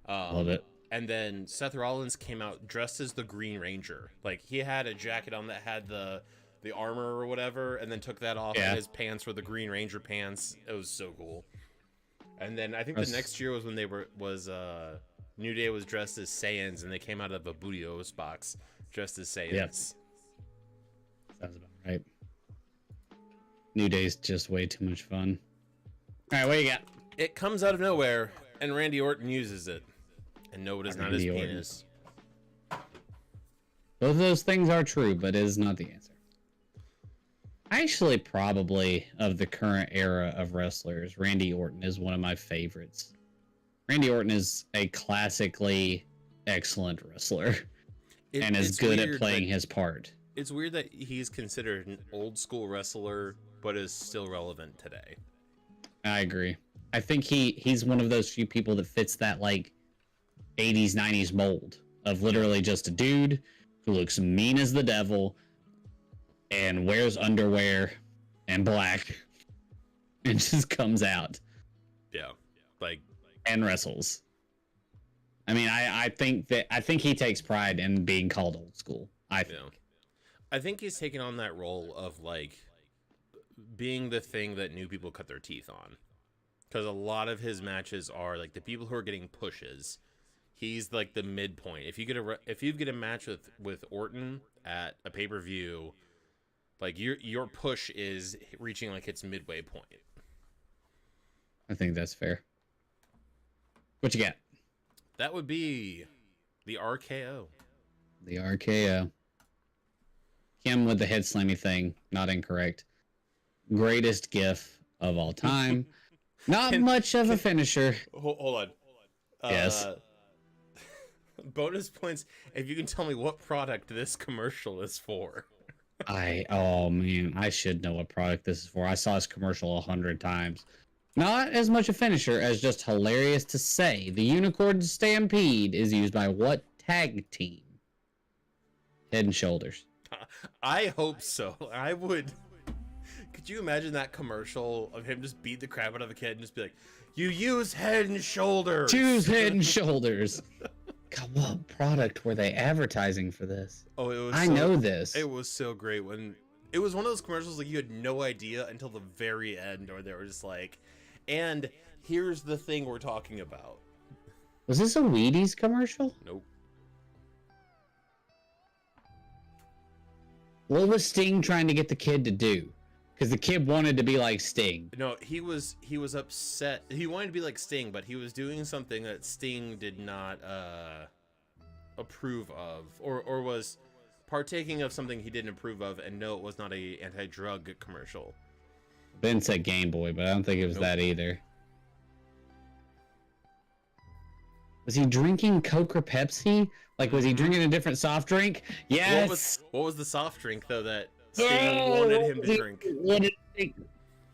Speaker 2: Love it.
Speaker 1: And then Seth Rollins came out dressed as the Green Ranger. Like, he had a jacket on that had the armor or whatever, and then took that off, and his pants were the Green Ranger pants. It was so cool. And then I think the next year was when New Day was dressed as Saiyans, and they came out of a Bootios box dressed as Saiyans.
Speaker 2: Yep. Sounds about right. New Day's just way too much fun. All right, what you got?
Speaker 1: It comes out of nowhere, and Randy Orton uses it. And no, it is not his penis.
Speaker 2: Both of those things are true, but it is not the answer. Actually, probably of the current era of wrestlers, Randy Orton is one of my favorites. Randy Orton is a classically excellent wrestler and is good at playing his part.
Speaker 1: It's weird that he's considered an old school wrestler, but is still relevant today.
Speaker 2: I agree. I think he's one of those few people that fits that like 80s, 90s mold of literally just a dude who looks mean as the devil and wears underwear and black and just comes out.
Speaker 1: Yeah. Like,
Speaker 2: and wrestles. I mean, I think he takes pride in being called old school. I think.
Speaker 1: Yeah. I think he's taken on that role of like being the thing that new people cut their teeth on. Because a lot of his matches are like the people who are getting pushes. He's like the midpoint. If you get a match with Orton at a pay-per-view, like your push is reaching like its midway point.
Speaker 2: I think that's fair. What you got?
Speaker 1: That would be the RKO.
Speaker 2: The RKO. Kim with the head slammy thing, not incorrect. Greatest gif of all time. Not much of a finisher.
Speaker 1: Hold on.
Speaker 2: Yes.
Speaker 1: Bonus points if you can tell me what product this commercial is for.
Speaker 2: Oh man, I should know what product this is for. I saw this commercial 100 times. Not as much a finisher as just hilarious to say. The Unicorn Stampede is used by what tag team? Head and Shoulders.
Speaker 1: I hope so. I would. Could you imagine that commercial of him just beat the crap out of a kid and just be like, You use Head and Shoulders.
Speaker 2: Choose Head and Shoulders. God, what product were they advertising for this?
Speaker 1: Oh, it was.
Speaker 2: I know this.
Speaker 1: It was so great when it was one of those commercials like you had no idea until the very end, or they were just like, and here's the thing we're talking about.
Speaker 2: Was this a Wheaties commercial?
Speaker 1: Nope.
Speaker 2: What was Sting trying to get the kid to do? Because the kid wanted to be like Sting.
Speaker 1: No, he was upset. He wanted to be like Sting, but he was doing something that Sting did not approve of, or was partaking of something he didn't approve of. And no, it was not a anti-drug commercial.
Speaker 2: Ben said Game Boy, but I don't think it was that either. Was he drinking Coke or Pepsi? Like, was he drinking a different soft drink? Yes.
Speaker 1: What was the soft drink though that Sting wanted him to drink?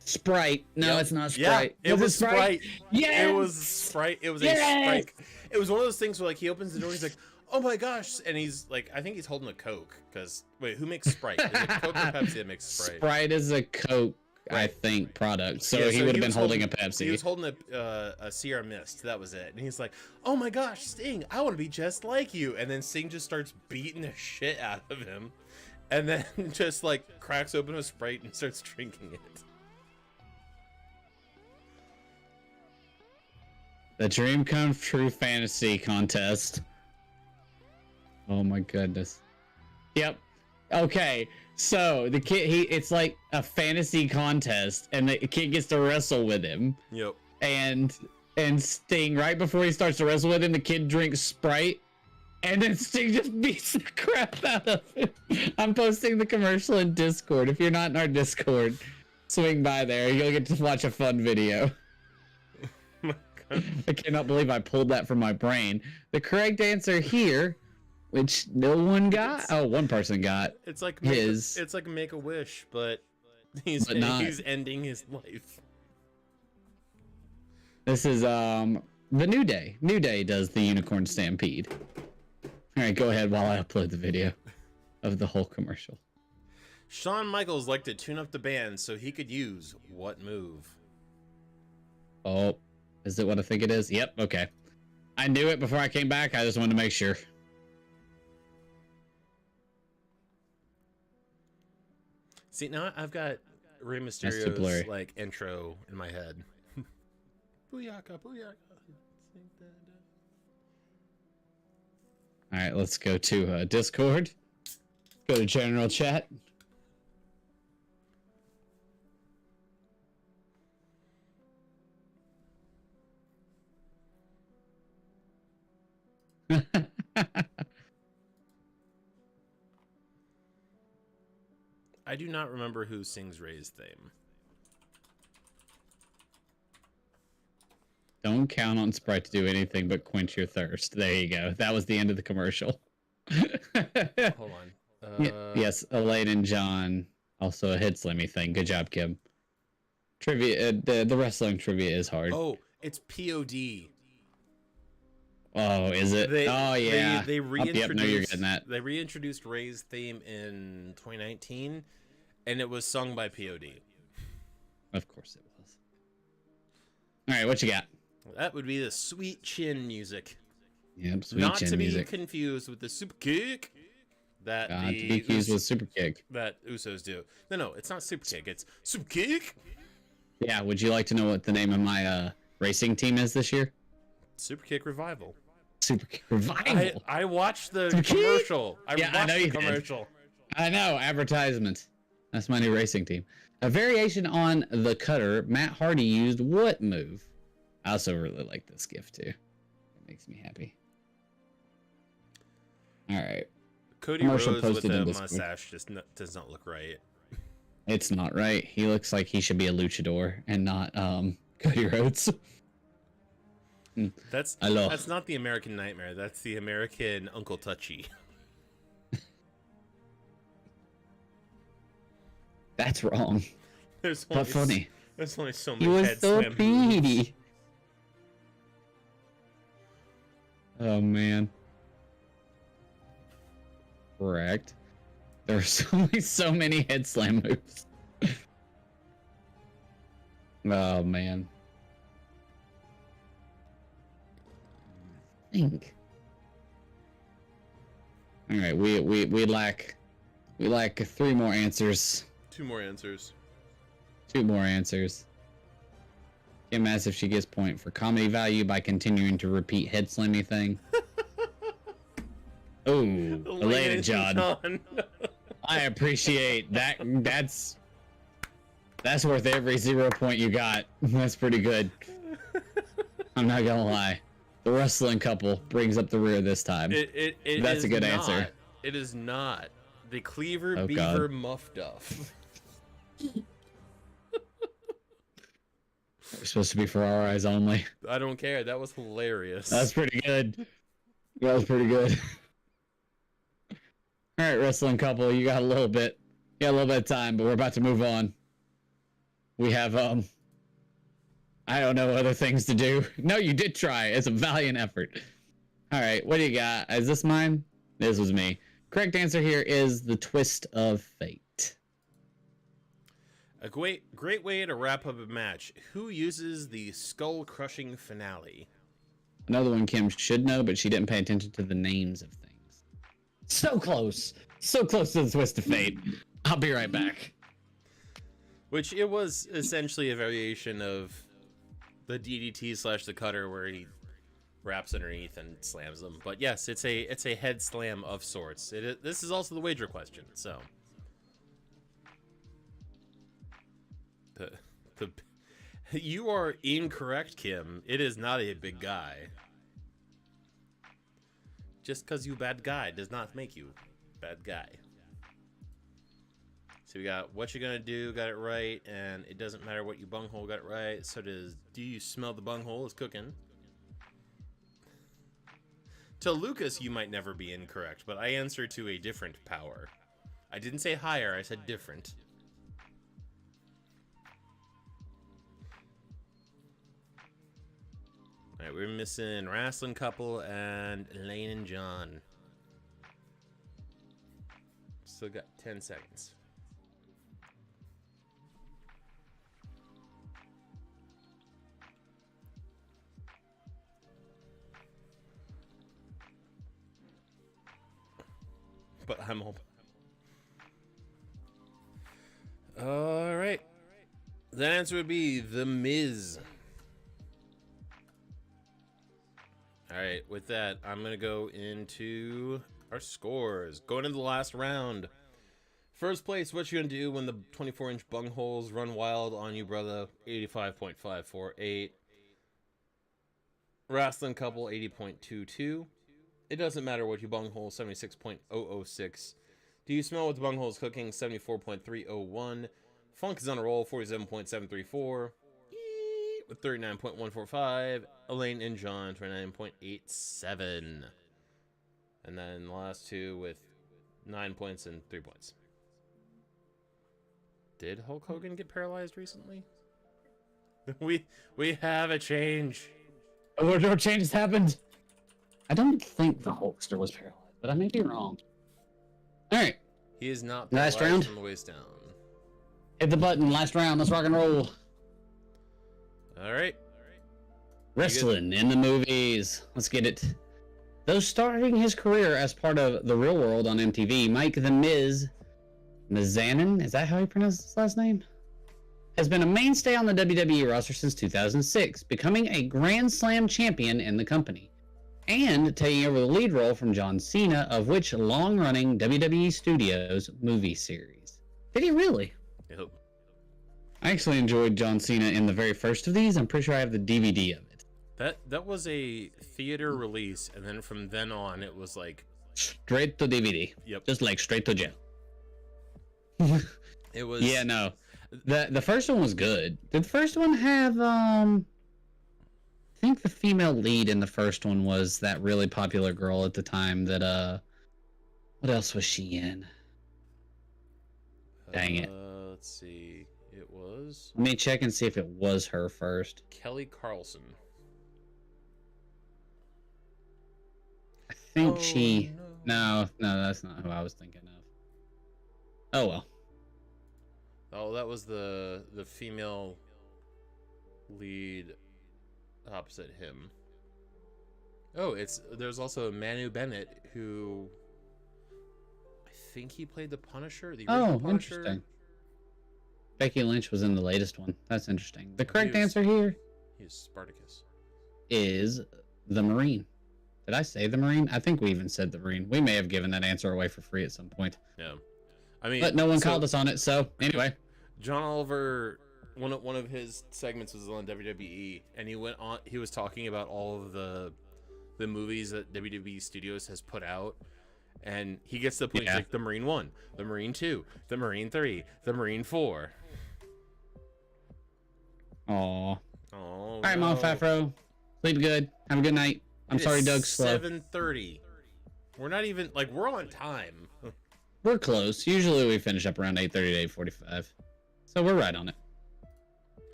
Speaker 2: Sprite. No, it's not Sprite.
Speaker 1: Yeah, it was Sprite.
Speaker 2: Yeah,
Speaker 1: it was Sprite. It was a Sprite. It was one of those things where like he opens the door, he's like, "Oh my gosh!" And he's like, I think he's holding a Coke. Because wait, who makes Sprite? Is it Coke or Pepsi that makes Sprite?
Speaker 2: Sprite is a Coke, right. I think, product. So he would have been holding a Pepsi.
Speaker 1: He was holding a Sierra Mist. That was it. And he's like, "Oh my gosh, Sting! I want to be just like you." And then Sting just starts beating the shit out of him, and then just like cracks open a Sprite and starts drinking it.
Speaker 2: The Dream Come True Fantasy Contest. Oh my goodness. Yep. Okay. So the kid, it's like a fantasy contest, and the kid gets to wrestle with him.
Speaker 1: Yep.
Speaker 2: And Sting, right before he starts to wrestle with him, the kid drinks Sprite, and then Sting just beats the crap out of him. I'm posting the commercial in Discord. If you're not in our Discord, swing by there. You'll get to watch a fun video. I cannot believe I pulled that from my brain. The correct answer here, which no one got. One person got.
Speaker 1: It's like
Speaker 2: his.
Speaker 1: It's like Make a Wish, but he's ending his life.
Speaker 2: This is the New Day. New Day does the Unicorn Stampede. All right, go ahead while I upload the video of the whole commercial.
Speaker 1: Shawn Michaels liked to tune up the band so he could use what move?
Speaker 2: Oh, is it what I think it is? Yep. Okay. I knew it before I came back. I just wanted to make sure.
Speaker 1: See, now I've got Rey Mysterio's like intro in my head. Booyaka, booyaka.
Speaker 2: All right, let's go to Discord. Go to general chat.
Speaker 1: I do not remember who sings Ray's theme.
Speaker 2: Don't count on Sprite to do anything but quench your thirst. There you go. That was the end of the commercial.
Speaker 1: Hold on.
Speaker 2: Yes, Elaine and John. Also a Head Slammy thing. Good job, Kim. Trivia. The wrestling trivia is hard.
Speaker 1: Oh, it's POD.
Speaker 2: Oh, is it? Yeah.
Speaker 1: They reintroduced.
Speaker 2: No, you're getting that.
Speaker 1: They reintroduced Ray's theme in 2019, and it was sung by POD.
Speaker 2: Of course it was. All right, what you got?
Speaker 1: That would be the Sweet Chin music.
Speaker 2: Yep, Sweet
Speaker 1: Not
Speaker 2: Chin
Speaker 1: to be
Speaker 2: music.
Speaker 1: confused with the Super Kick that
Speaker 2: Not to be confused with Super Kick
Speaker 1: that Usos do. No, it's not Super Kick. It's Super Kick.
Speaker 2: Yeah. Would you like to know what the name of my racing team is this year?
Speaker 1: Super Kick Revival.
Speaker 2: Super Kick Revival.
Speaker 1: I watched the commercial. I know the commercial.
Speaker 2: I know, advertisement. That's my new racing team. A variation on the cutter, Matt Hardy used what move? I also really like this gift too. It makes me happy. All right.
Speaker 1: Cody Rhodes with a mustache just does not look right.
Speaker 2: It's not right. He looks like he should be a luchador and not Cody Rhodes.
Speaker 1: That's not the American Nightmare. That's the American Uncle Touchy.
Speaker 2: That's wrong. But funny.
Speaker 1: There's only so many.
Speaker 2: He was so pretty. Oh man. Correct. There's only so many head slam moves. Oh man. think. All right, we lack 3 more answers.
Speaker 1: 2 more answers.
Speaker 2: 2 more answers. Kim asks if she gets point for comedy value by continuing to repeat head slammy thing. Oh, elated John. I appreciate that. That's worth every 0 point you got. That's pretty good. I'm not gonna lie. The wrestling couple brings up the rear this time. That's a good answer.
Speaker 1: It is not. The Cleaver
Speaker 2: Oh,
Speaker 1: Beaver
Speaker 2: God.
Speaker 1: Muff Duff.
Speaker 2: It's supposed to be for our eyes only.
Speaker 1: I don't care. That was hilarious.
Speaker 2: That's pretty good. That was pretty good. All right, wrestling couple, you got a little bit of time, but we're about to move on. We have I don't know, other things to do. No, you did try. It's a valiant effort. All right, what do you got? Is this mine? This was me. Correct answer here is the Twist of Fate.
Speaker 1: A great way to wrap up a match. Who uses the skull-crushing finale?
Speaker 2: Another one Kim should know, but she didn't pay attention to the names of things. So close. So close to the Twist of Fate. I'll be right back.
Speaker 1: Which it was essentially a variation of the DDT / the cutter where he wraps underneath and slams them. But yes, it's a head slam of sorts. This is also the wager question, so. You are incorrect, Kim. It is not a big guy. Just because you bad guy does not make you bad guy. So we got what you gonna do, got it right, and it doesn't matter what you bunghole, got it right. So does do you smell the bunghole is cooking? To Lucas, you might never be incorrect, but I answer to a different power. I didn't say higher, I said different. Alright, we're missing Wrasslin Couple and Elaine and John. Still got 10 seconds. But I'm hoping. Alright. The answer would be The Miz. Alright, with that, I'm going to go into our scores. Going into the last round. First place, what you going to do when the 24-inch bungholes run wild on you, brother? 85.548. Wrasslin Couple, 80.22. It doesn't matter what you bunghole, 76.006. Do you smell what the bunghole is cooking? 74.301. Funk is on a roll, 47.734. With 39.145. Elaine and John, 29.87. And then the last two with 9 points and 3 points. Did Hulk Hogan get paralyzed recently? We have a change.
Speaker 2: Oh, no changes happened. I don't think the Hulkster was paralyzed, but I may be wrong. All right.
Speaker 1: He is not
Speaker 2: last
Speaker 1: paralyzed
Speaker 2: round
Speaker 1: from the waist down.
Speaker 2: Hit the button. Last round. Let's rock and roll.
Speaker 1: All right.
Speaker 2: Wrestling in the movies. Let's get it. Though starting his career as part of The Real World on MTV, Mike the Miz Mizanin, is that how he pronounced his last name? Has been a mainstay on the WWE roster since 2006, becoming a Grand Slam champion in the company, and taking over the lead role from John Cena of which long-running WWE Studios movie series. Did he really?
Speaker 1: Yep.
Speaker 2: I actually enjoyed John Cena in the very first of these. I'm pretty sure I have the DVD of it.
Speaker 1: That was a theater release, and then from then on, it was like
Speaker 2: straight to DVD.
Speaker 1: Yep.
Speaker 2: Just like straight to jail.
Speaker 1: It was.
Speaker 2: Yeah, no. The first one was good. Did the first one have I think the female lead in the first one was that really popular girl at the time that what else was she in? Dang it.
Speaker 1: Let's see. It was
Speaker 2: Let me check and see if it was her first.
Speaker 1: Kelly Carlson.
Speaker 2: I think she no, that's not who I was thinking of. Oh well.
Speaker 1: Oh, that was the female lead opposite him. Oh, there's also Manu Bennett, who I think he played the Punisher, the original
Speaker 2: Oh,
Speaker 1: Punisher.
Speaker 2: interesting. Becky Lynch was in the latest one. That's interesting. The
Speaker 1: He
Speaker 2: correct
Speaker 1: was-
Speaker 2: answer here
Speaker 1: He is Spartacus.
Speaker 2: is the Marine. Did I say the Marine? I think we even said the Marine. We may have given that answer away for free at some point.
Speaker 1: Yeah, I mean,
Speaker 2: But no one called us on it, so anyway.
Speaker 1: John Oliver, one of his segments was on WWE, and he was talking about all of the movies that WWE Studios has put out, and he gets to the point, he's like, the Marine 1, the Marine 2, the Marine 3, the Marine 4.
Speaker 2: Aw.
Speaker 1: Oh,
Speaker 2: All right, Mom Fafro. Sleep good. Have a good night. I'm sorry Doug's slow.
Speaker 1: 7:30. We're not even, like, we're on time.
Speaker 2: We're close. Usually we finish up around 8:30 to 8:45. So we're right on it.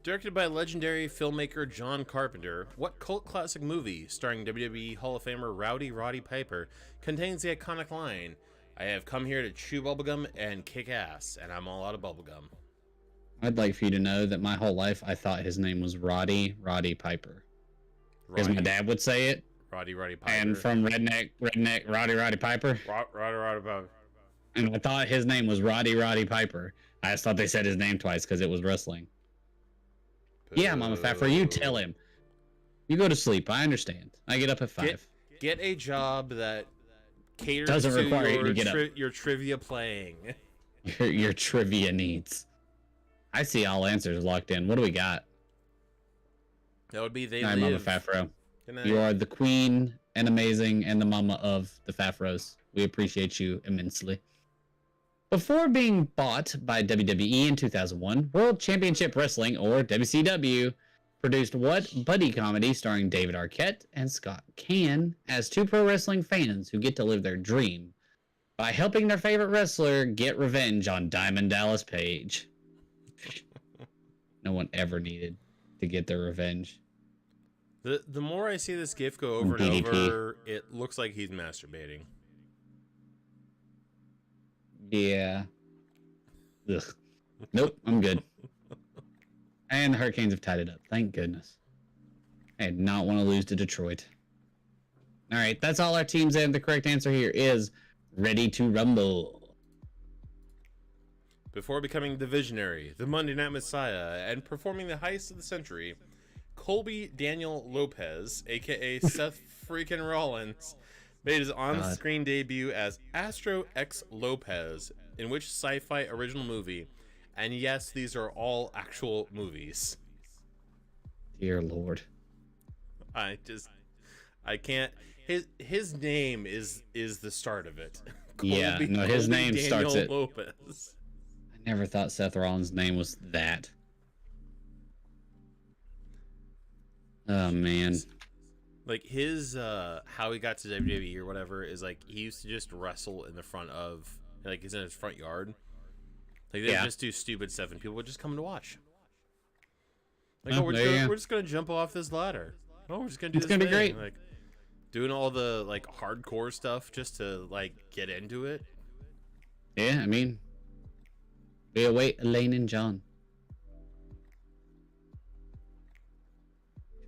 Speaker 1: Directed by legendary filmmaker John Carpenter, what cult classic movie starring WWE Hall of Famer Rowdy Roddy Piper contains the iconic line, "I have come here to chew bubblegum and kick ass, and I'm all out of bubblegum"?
Speaker 2: I'd like for you to know that my whole life I thought his name was Roddy Piper. Because my dad would say it.
Speaker 1: Roddy Piper.
Speaker 2: And from Redneck, Roddy Piper.
Speaker 1: Roddy Piper.
Speaker 2: And I thought his name was Roddy Piper. I just thought they said his name twice because it was wrestling. Yeah, Mama Faffer, you tell him. You go to sleep. I understand. I get up at 5.
Speaker 1: Get a job that caters
Speaker 2: Doesn't
Speaker 1: to
Speaker 2: require you to get up.
Speaker 1: your trivia playing.
Speaker 2: Your trivia needs. I see all answers locked in. What do we got?
Speaker 1: That would be They
Speaker 2: Hi,
Speaker 1: Live.
Speaker 2: Mama Fafro.
Speaker 1: Good night.
Speaker 2: You are the queen and amazing and the mama of the Fafros. We appreciate you immensely. Before being bought by WWE in 2001, World Championship Wrestling, or WCW, produced what buddy comedy starring David Arquette and Scott Caan as two pro wrestling fans who get to live their dream by helping their favorite wrestler get revenge on Diamond Dallas Page. No one ever needed to get their revenge.
Speaker 1: The more I see this gif go over and
Speaker 2: DDP.
Speaker 1: over, it looks like he's masturbating.
Speaker 2: Yeah. Ugh. Nope, I'm good. And the Hurricanes have tied it up. Thank goodness. I did not want to lose to Detroit. All right, that's all our teams in. The correct answer here is Ready to Rumble.
Speaker 1: Before becoming the Visionary, the Monday Night Messiah, and performing the heist of the century, Colby Daniel Lopez, aka Seth freaking Rollins, made his on-screen debut as Astro X Lopez in which sci-fi original movie? And yes, these are all actual movies.
Speaker 2: Dear Lord.
Speaker 1: I can't. His name is the start of it.
Speaker 2: Yeah, no, his name
Speaker 1: Daniel
Speaker 2: starts it.
Speaker 1: Lopez.
Speaker 2: I never thought Seth Rollins' name was that. Oh man.
Speaker 1: Like his how he got to WWE or whatever is like he used to just wrestle in the front of, like, he's in his front yard. Like they just do stupid stuff and people would just come to watch. Like,
Speaker 2: Oh,
Speaker 1: we're just gonna jump off this ladder. Oh, we're just gonna do
Speaker 2: It's
Speaker 1: this
Speaker 2: gonna be
Speaker 1: thing.
Speaker 2: great.
Speaker 1: Like doing all the like hardcore stuff just to like get into it.
Speaker 2: Yeah, I mean, we await Elaine and John.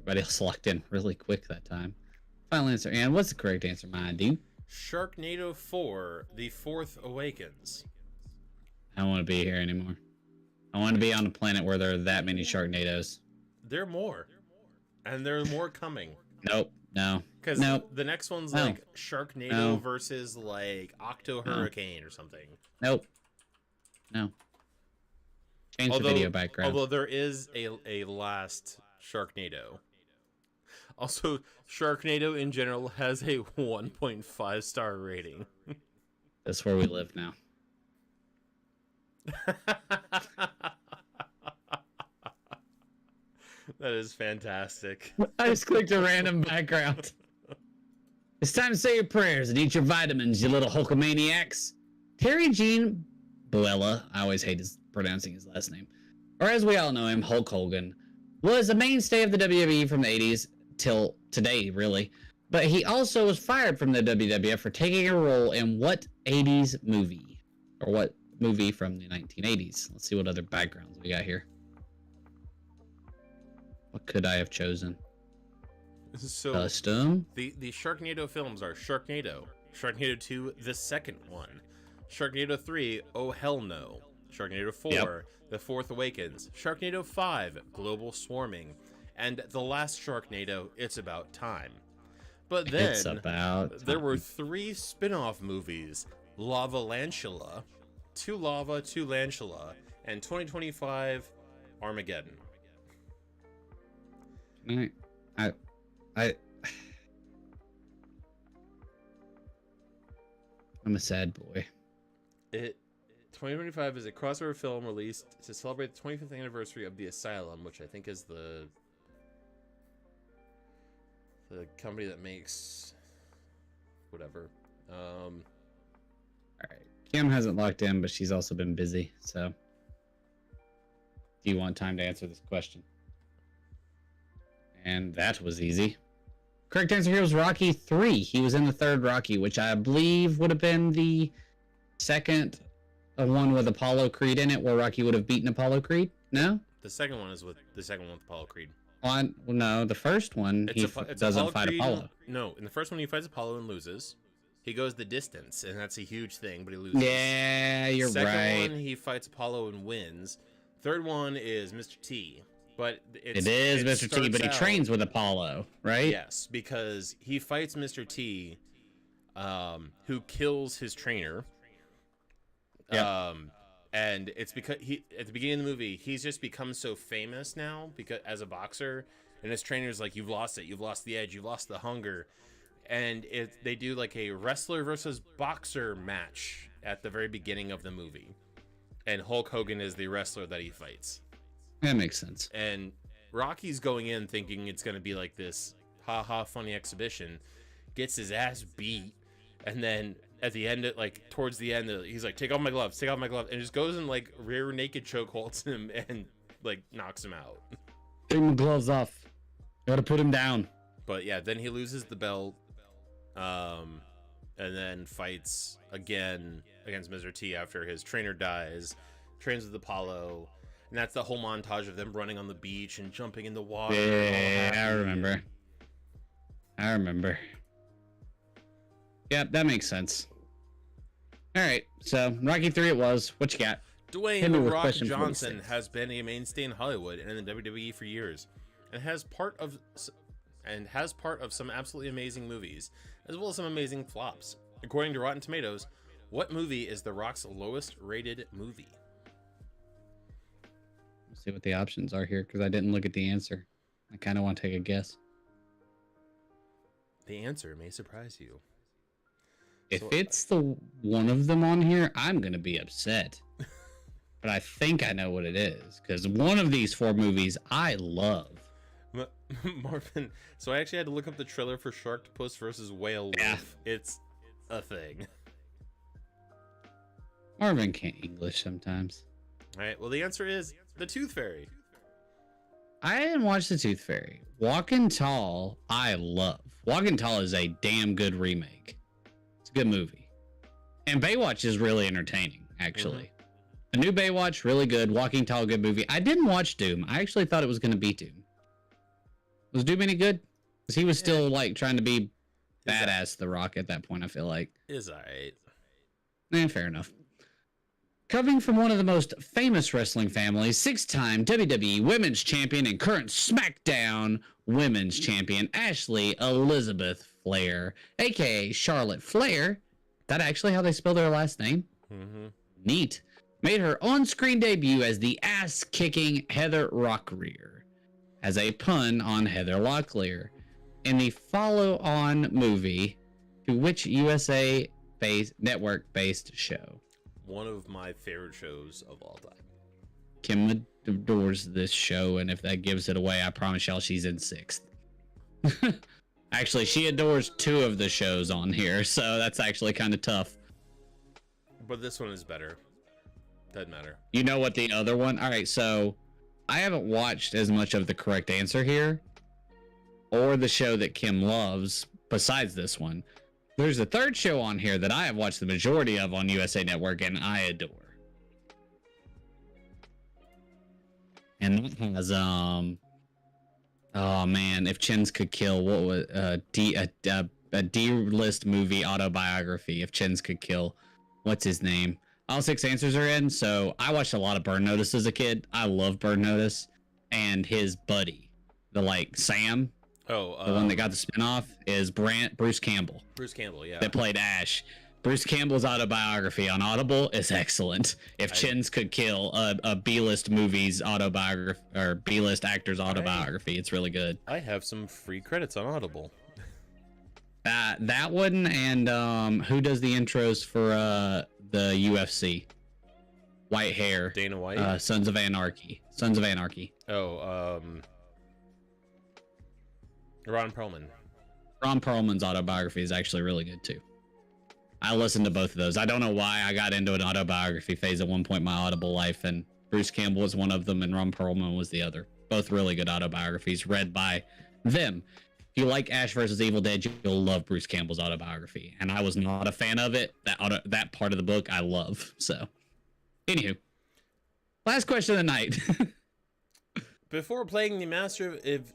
Speaker 2: Everybody else locked in really quick that time. Final answer, and what's the correct answer, my dude?
Speaker 1: Sharknado 4: The Fourth Awakens.
Speaker 2: I don't want to be here anymore. I want to be on a planet where there are that many Sharknadoes.
Speaker 1: There are more, and there are more coming.
Speaker 2: Nope, no.
Speaker 1: Because
Speaker 2: Nope.
Speaker 1: the next one's
Speaker 2: No.
Speaker 1: like Sharknado
Speaker 2: No.
Speaker 1: versus like Octo
Speaker 2: No.
Speaker 1: Hurricane or something.
Speaker 2: Nope. No. Change the video background.
Speaker 1: Although there is a last Sharknado. Also, Sharknado in general has a 1.5 star rating.
Speaker 2: That's where we live now.
Speaker 1: That is fantastic.
Speaker 2: I just clicked a random background. It's time to say your prayers and eat your vitamins, you little Hulkamaniacs. Terry Gene Boella, I always hate pronouncing his last name, or as we all know him, Hulk Hogan, was a mainstay of the WWE from the 80s till today, really. But he also was fired from the WWF for taking a role in what 80s movie? Or what movie from the 1980s? Let's see what other backgrounds we got here. What could I have chosen?
Speaker 1: So
Speaker 2: Custom.
Speaker 1: the Sharknado films are Sharknado, Sharknado 2, the second one, Sharknado 3, Oh Hell No, Sharknado 4,
Speaker 2: Yep.
Speaker 1: The Fourth Awakens, Sharknado 5, Global Swarming, and the last Sharknado, It's About Time. But then
Speaker 2: It's about
Speaker 1: there were
Speaker 2: time.
Speaker 1: 3 spin-off movies: Lava Lantula, To Lava, To Lantula, and 2025 Armageddon.
Speaker 2: I I'm a sad boy.
Speaker 1: 2025 is a crossover film released to celebrate the 25th anniversary of The Asylum, which I think is the company that makes whatever.
Speaker 2: All right. Kim hasn't locked in, but she's also been busy. So, do you want time to answer this question? And that was easy. Correct answer here was Rocky 3. He was in the third Rocky, which I believe would have been the second one with Apollo Creed in it, where Rocky would have beaten Apollo Creed. No?
Speaker 1: The second one is with Apollo Creed.
Speaker 2: Well, no, the first one
Speaker 1: It's
Speaker 2: doesn't
Speaker 1: Apollo
Speaker 2: fight
Speaker 1: Creed.
Speaker 2: Apollo.
Speaker 1: No, in the first one he fights Apollo and loses. He goes the distance, and that's a huge thing, but he loses.
Speaker 2: Yeah, you're
Speaker 1: Second
Speaker 2: right.
Speaker 1: one, he fights Apollo and wins. Third one is Mr. T, but
Speaker 2: It is Mr. T, but he trains with Apollo, right?
Speaker 1: Yes, because he fights Mr. T, who kills his trainer.
Speaker 2: Yep.
Speaker 1: And it's because he, at the beginning of the movie, he's just become so famous now because as a boxer, and his trainer's like, "You've lost it. You've lost the edge. You've lost the hunger." And they do like a wrestler versus boxer match at the very beginning of the movie, and Hulk Hogan is the wrestler that he fights.
Speaker 2: That makes sense.
Speaker 1: And Rocky's going in thinking it's going to be like this ha-ha funny exhibition, gets his ass beat, and then at the end, like towards the end, he's like, take off my gloves, and just goes and like rear naked chokeholds him and like knocks him out.
Speaker 2: Take my gloves off. Gotta put him down.
Speaker 1: But yeah, then he loses the belt, and then fights again against Mr. T after his trainer dies, trains with Apollo. And that's the whole montage of them running on the beach and jumping in the water.
Speaker 2: Yeah, I remember. Yep, that makes sense. All right, so Rocky 3 it was. What you got?
Speaker 1: Dwayne "The Rock" Johnson
Speaker 2: 46.
Speaker 1: has been a mainstay in Hollywood and in the WWE for years, and has part of some absolutely amazing movies, as well as some amazing flops. According to Rotten Tomatoes, what movie is The Rock's lowest rated movie?
Speaker 2: Let's see what the options are here, because I didn't look at the answer. I kind of want to take a guess.
Speaker 1: The answer may surprise you.
Speaker 2: If it's the one of them on here, I'm gonna be upset. But I think I know what it is, because one of these 4 movies I love.
Speaker 1: Marvin, so I actually had to look up the trailer for Sharktopus versus Whale Wolf.
Speaker 2: Yeah.
Speaker 1: It's a thing.
Speaker 2: Marvin can't English sometimes.
Speaker 1: All right, well, the answer is The Tooth Fairy.
Speaker 2: I didn't watch The Tooth Fairy. Walking Tall, I love. Walking Tall is a damn good remake. It's a good movie. And Baywatch is really entertaining, actually. A new Baywatch, really good. Walking Tall, good movie. I didn't watch Doom. I actually thought it was going to be Doom. Was Doom any good? Because he was still, like, trying to be badass The Rock at that point, I feel like.
Speaker 1: Is alright.
Speaker 2: Fair enough. Coming from one of the most famous wrestling families, 6-time WWE Women's Champion and current SmackDown Women's Champion, Ashley Elizabeth Flair, aka Charlotte Flair. That actually how they spell their last name? Neat. Made her on-screen debut as the ass-kicking Heather Locklear, as a pun on Heather Locklear, in the follow-on movie to which USA-based network-based show.
Speaker 1: One of my favorite shows of all time.
Speaker 2: Kim adores this show, and if that gives it away, I promise y'all she's in 6th. Actually, she adores 2 of the shows on here, so that's actually kind of tough.
Speaker 1: But this one is better. Doesn't matter.
Speaker 2: You know what the other one? All right, so I haven't watched as much of the correct answer here, or the show that Kim loves, besides this one. There's a third show on here that I have watched the majority of on USA Network, and I adore. And that has, Oh man, if chins could kill, what was a D-list movie autobiography? If chins could kill, what's his name? All 6 answers are in. So I watched a lot of Burn Notice as a kid. I love Burn Notice, and his buddy, Sam.
Speaker 1: Oh,
Speaker 2: the one that got the spinoff is Bruce Campbell.
Speaker 1: Bruce Campbell, yeah.
Speaker 2: That played Ash. Bruce Campbell's autobiography on Audible is excellent. If chins could kill, a B-list movie's autobiography or B-list actor's autobiography, it's really good.
Speaker 1: I have some free credits on Audible.
Speaker 2: That one, and who does the intros for the UFC? White hair.
Speaker 1: Dana White.
Speaker 2: Sons of Anarchy.
Speaker 1: Oh, Ron Perlman.
Speaker 2: Ron Perlman's autobiography is actually really good too. I listened to both of those. I don't know why I got into an autobiography phase at one point in my Audible life, and Bruce Campbell was one of them, and Ron Perlman was the other. Both really good autobiographies read by them. If you like Ash vs. Evil Dead, you'll love Bruce Campbell's autobiography, and I was not a fan of it. That part of the book I love. So, anywho, last question of the night.
Speaker 1: Before playing the Master of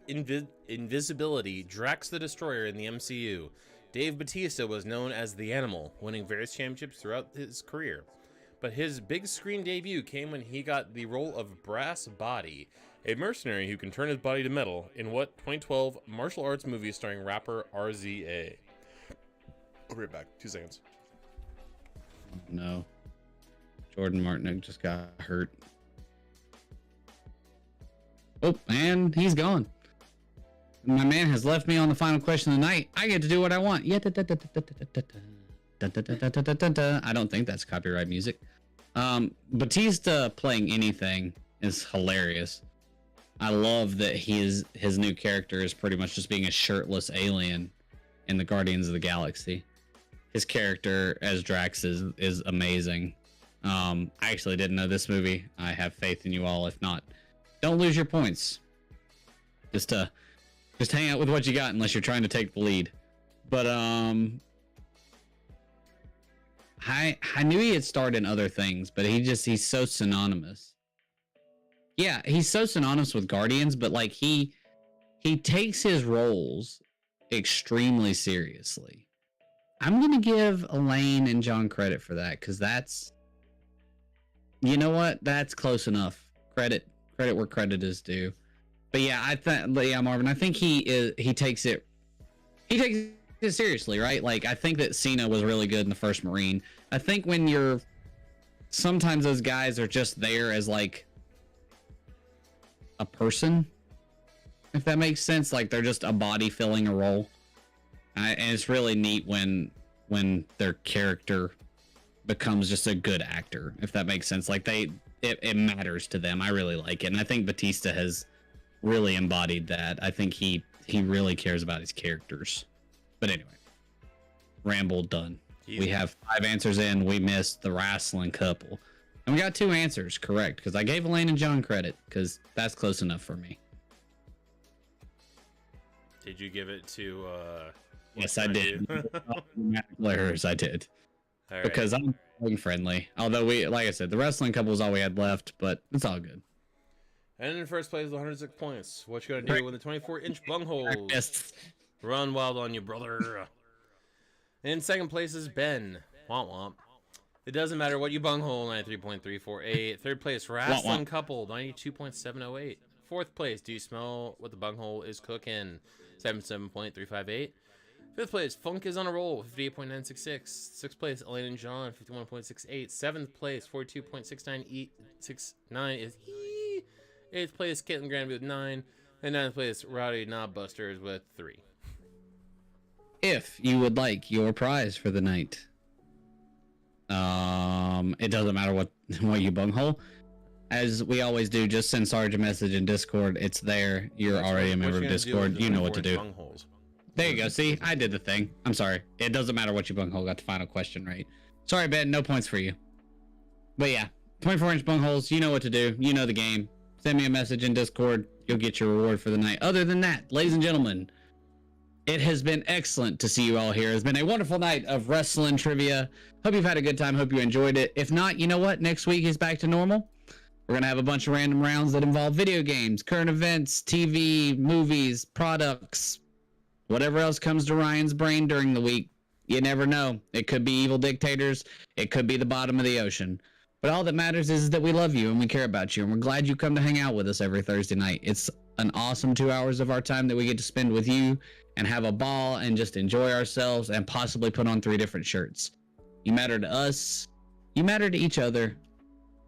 Speaker 1: Invisibility, Drax the Destroyer in the MCU, Dave Bautista was known as The Animal, winning various championships throughout his career. But his big screen debut came when he got the role of Brass Body, a mercenary who can turn his body to metal, in what 2012 martial arts movie starring rapper RZA? I'll be right back. 2 seconds.
Speaker 2: No. Jordan Martinick just got hurt. Oh, and he's gone. My man has left me on the final question of the night. I get to do what I want. Yeah. I don't think that's copyright music. Batista playing anything is hilarious. I love that his new character is pretty much just being a shirtless alien in the Guardians of the Galaxy. His character as Drax is amazing. I actually didn't know this movie. I have faith in you all. If not, don't lose your points. Just hang out with what you got unless you're trying to take the lead. But I knew he had starred in other things, but he's so synonymous. Yeah, he's so synonymous with Guardians, but like he takes his roles extremely seriously. I'm gonna give Elaine and John credit for that, because that's, you know what, that's close enough. Credit where credit is due. But yeah, Marvin, I think he takes it seriously, right? Like, I think that Cena was really good in the first Marine. I think sometimes those guys are just there as like a person, if that makes sense. Like, they're just a body filling a role. And it's really neat when their character becomes just a good actor, if that makes sense. Like, it matters to them. I really like it. And I think Batista has really embodied that. I think he really cares about his characters. But anyway, ramble done.
Speaker 1: Yeah.
Speaker 2: We have 5 answers in. We missed the wrestling couple. And we got 2 answers correct, because I gave Elaine and John credit, because that's close enough for me.
Speaker 1: Did you give it to
Speaker 2: yes, I did. Errors, I did.
Speaker 1: All right.
Speaker 2: Because I'm friendly. Although like I said, the wrestling couple is all we had left, but it's all good.
Speaker 1: And in first place with 106 points. What you gotta do with the 24-inch bunghole?
Speaker 2: Yes.
Speaker 1: Run wild on you, brother. In second place is Ben. Womp womp. It doesn't matter what you bunghole, 93.348. Third place, Wrasslin Couple, 92.708. Fourth place, Do You Smell What the Bunghole Is Cooking, 77.358. Fifth place, Funk Is on a Roll, 58.966. Sixth place, Elaine and John, 51.68. Seventh place, 42.69 is E. Eighth place, Caitlin Granby with 9. And ninth place, Rowdy Knobbusters with 3.
Speaker 2: If you would like your prize for the night, it doesn't matter what you bunghole. As we always do, just send Sarge a message in Discord. It's there. You're already a member of Discord. You know what to do.
Speaker 1: Bungholes?
Speaker 2: There you go. See, I did the thing. I'm sorry. It doesn't matter what you bunghole. Got the final question right. Sorry, Ben. No points for you. But yeah, 24-inch bungholes. You know what to do. You know the game. Send me a message in Discord. You'll get your reward for the night. Other than that, ladies and gentlemen, it has been excellent to see you all here. It's been a wonderful night of wrestling trivia. Hope you've had a good time. Hope you enjoyed it. If not, you know what? Next week is back to normal. We're going to have a bunch of random rounds that involve video games, current events, TV, movies, products, whatever else comes to Ryan's brain during the week. You never know. It could be evil dictators. It could be the bottom of the ocean. But all that matters is that we love you and we care about you. And we're glad you come to hang out with us every Thursday night. It's an awesome 2 hours of our time that we get to spend with you and have a ball and just enjoy ourselves and possibly put on 3 different shirts. You matter to us. You matter to each other.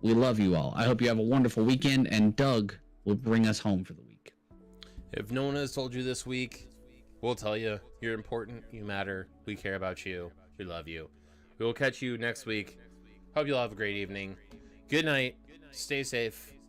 Speaker 2: We love you all. I hope you have a wonderful weekend, and Doug will bring us home for the week.
Speaker 1: If no one has told you this week, we'll tell you. You're important. You matter. We care about you. We love you. We will catch you next week. Hope you'll have a great evening. Good night. Stay safe.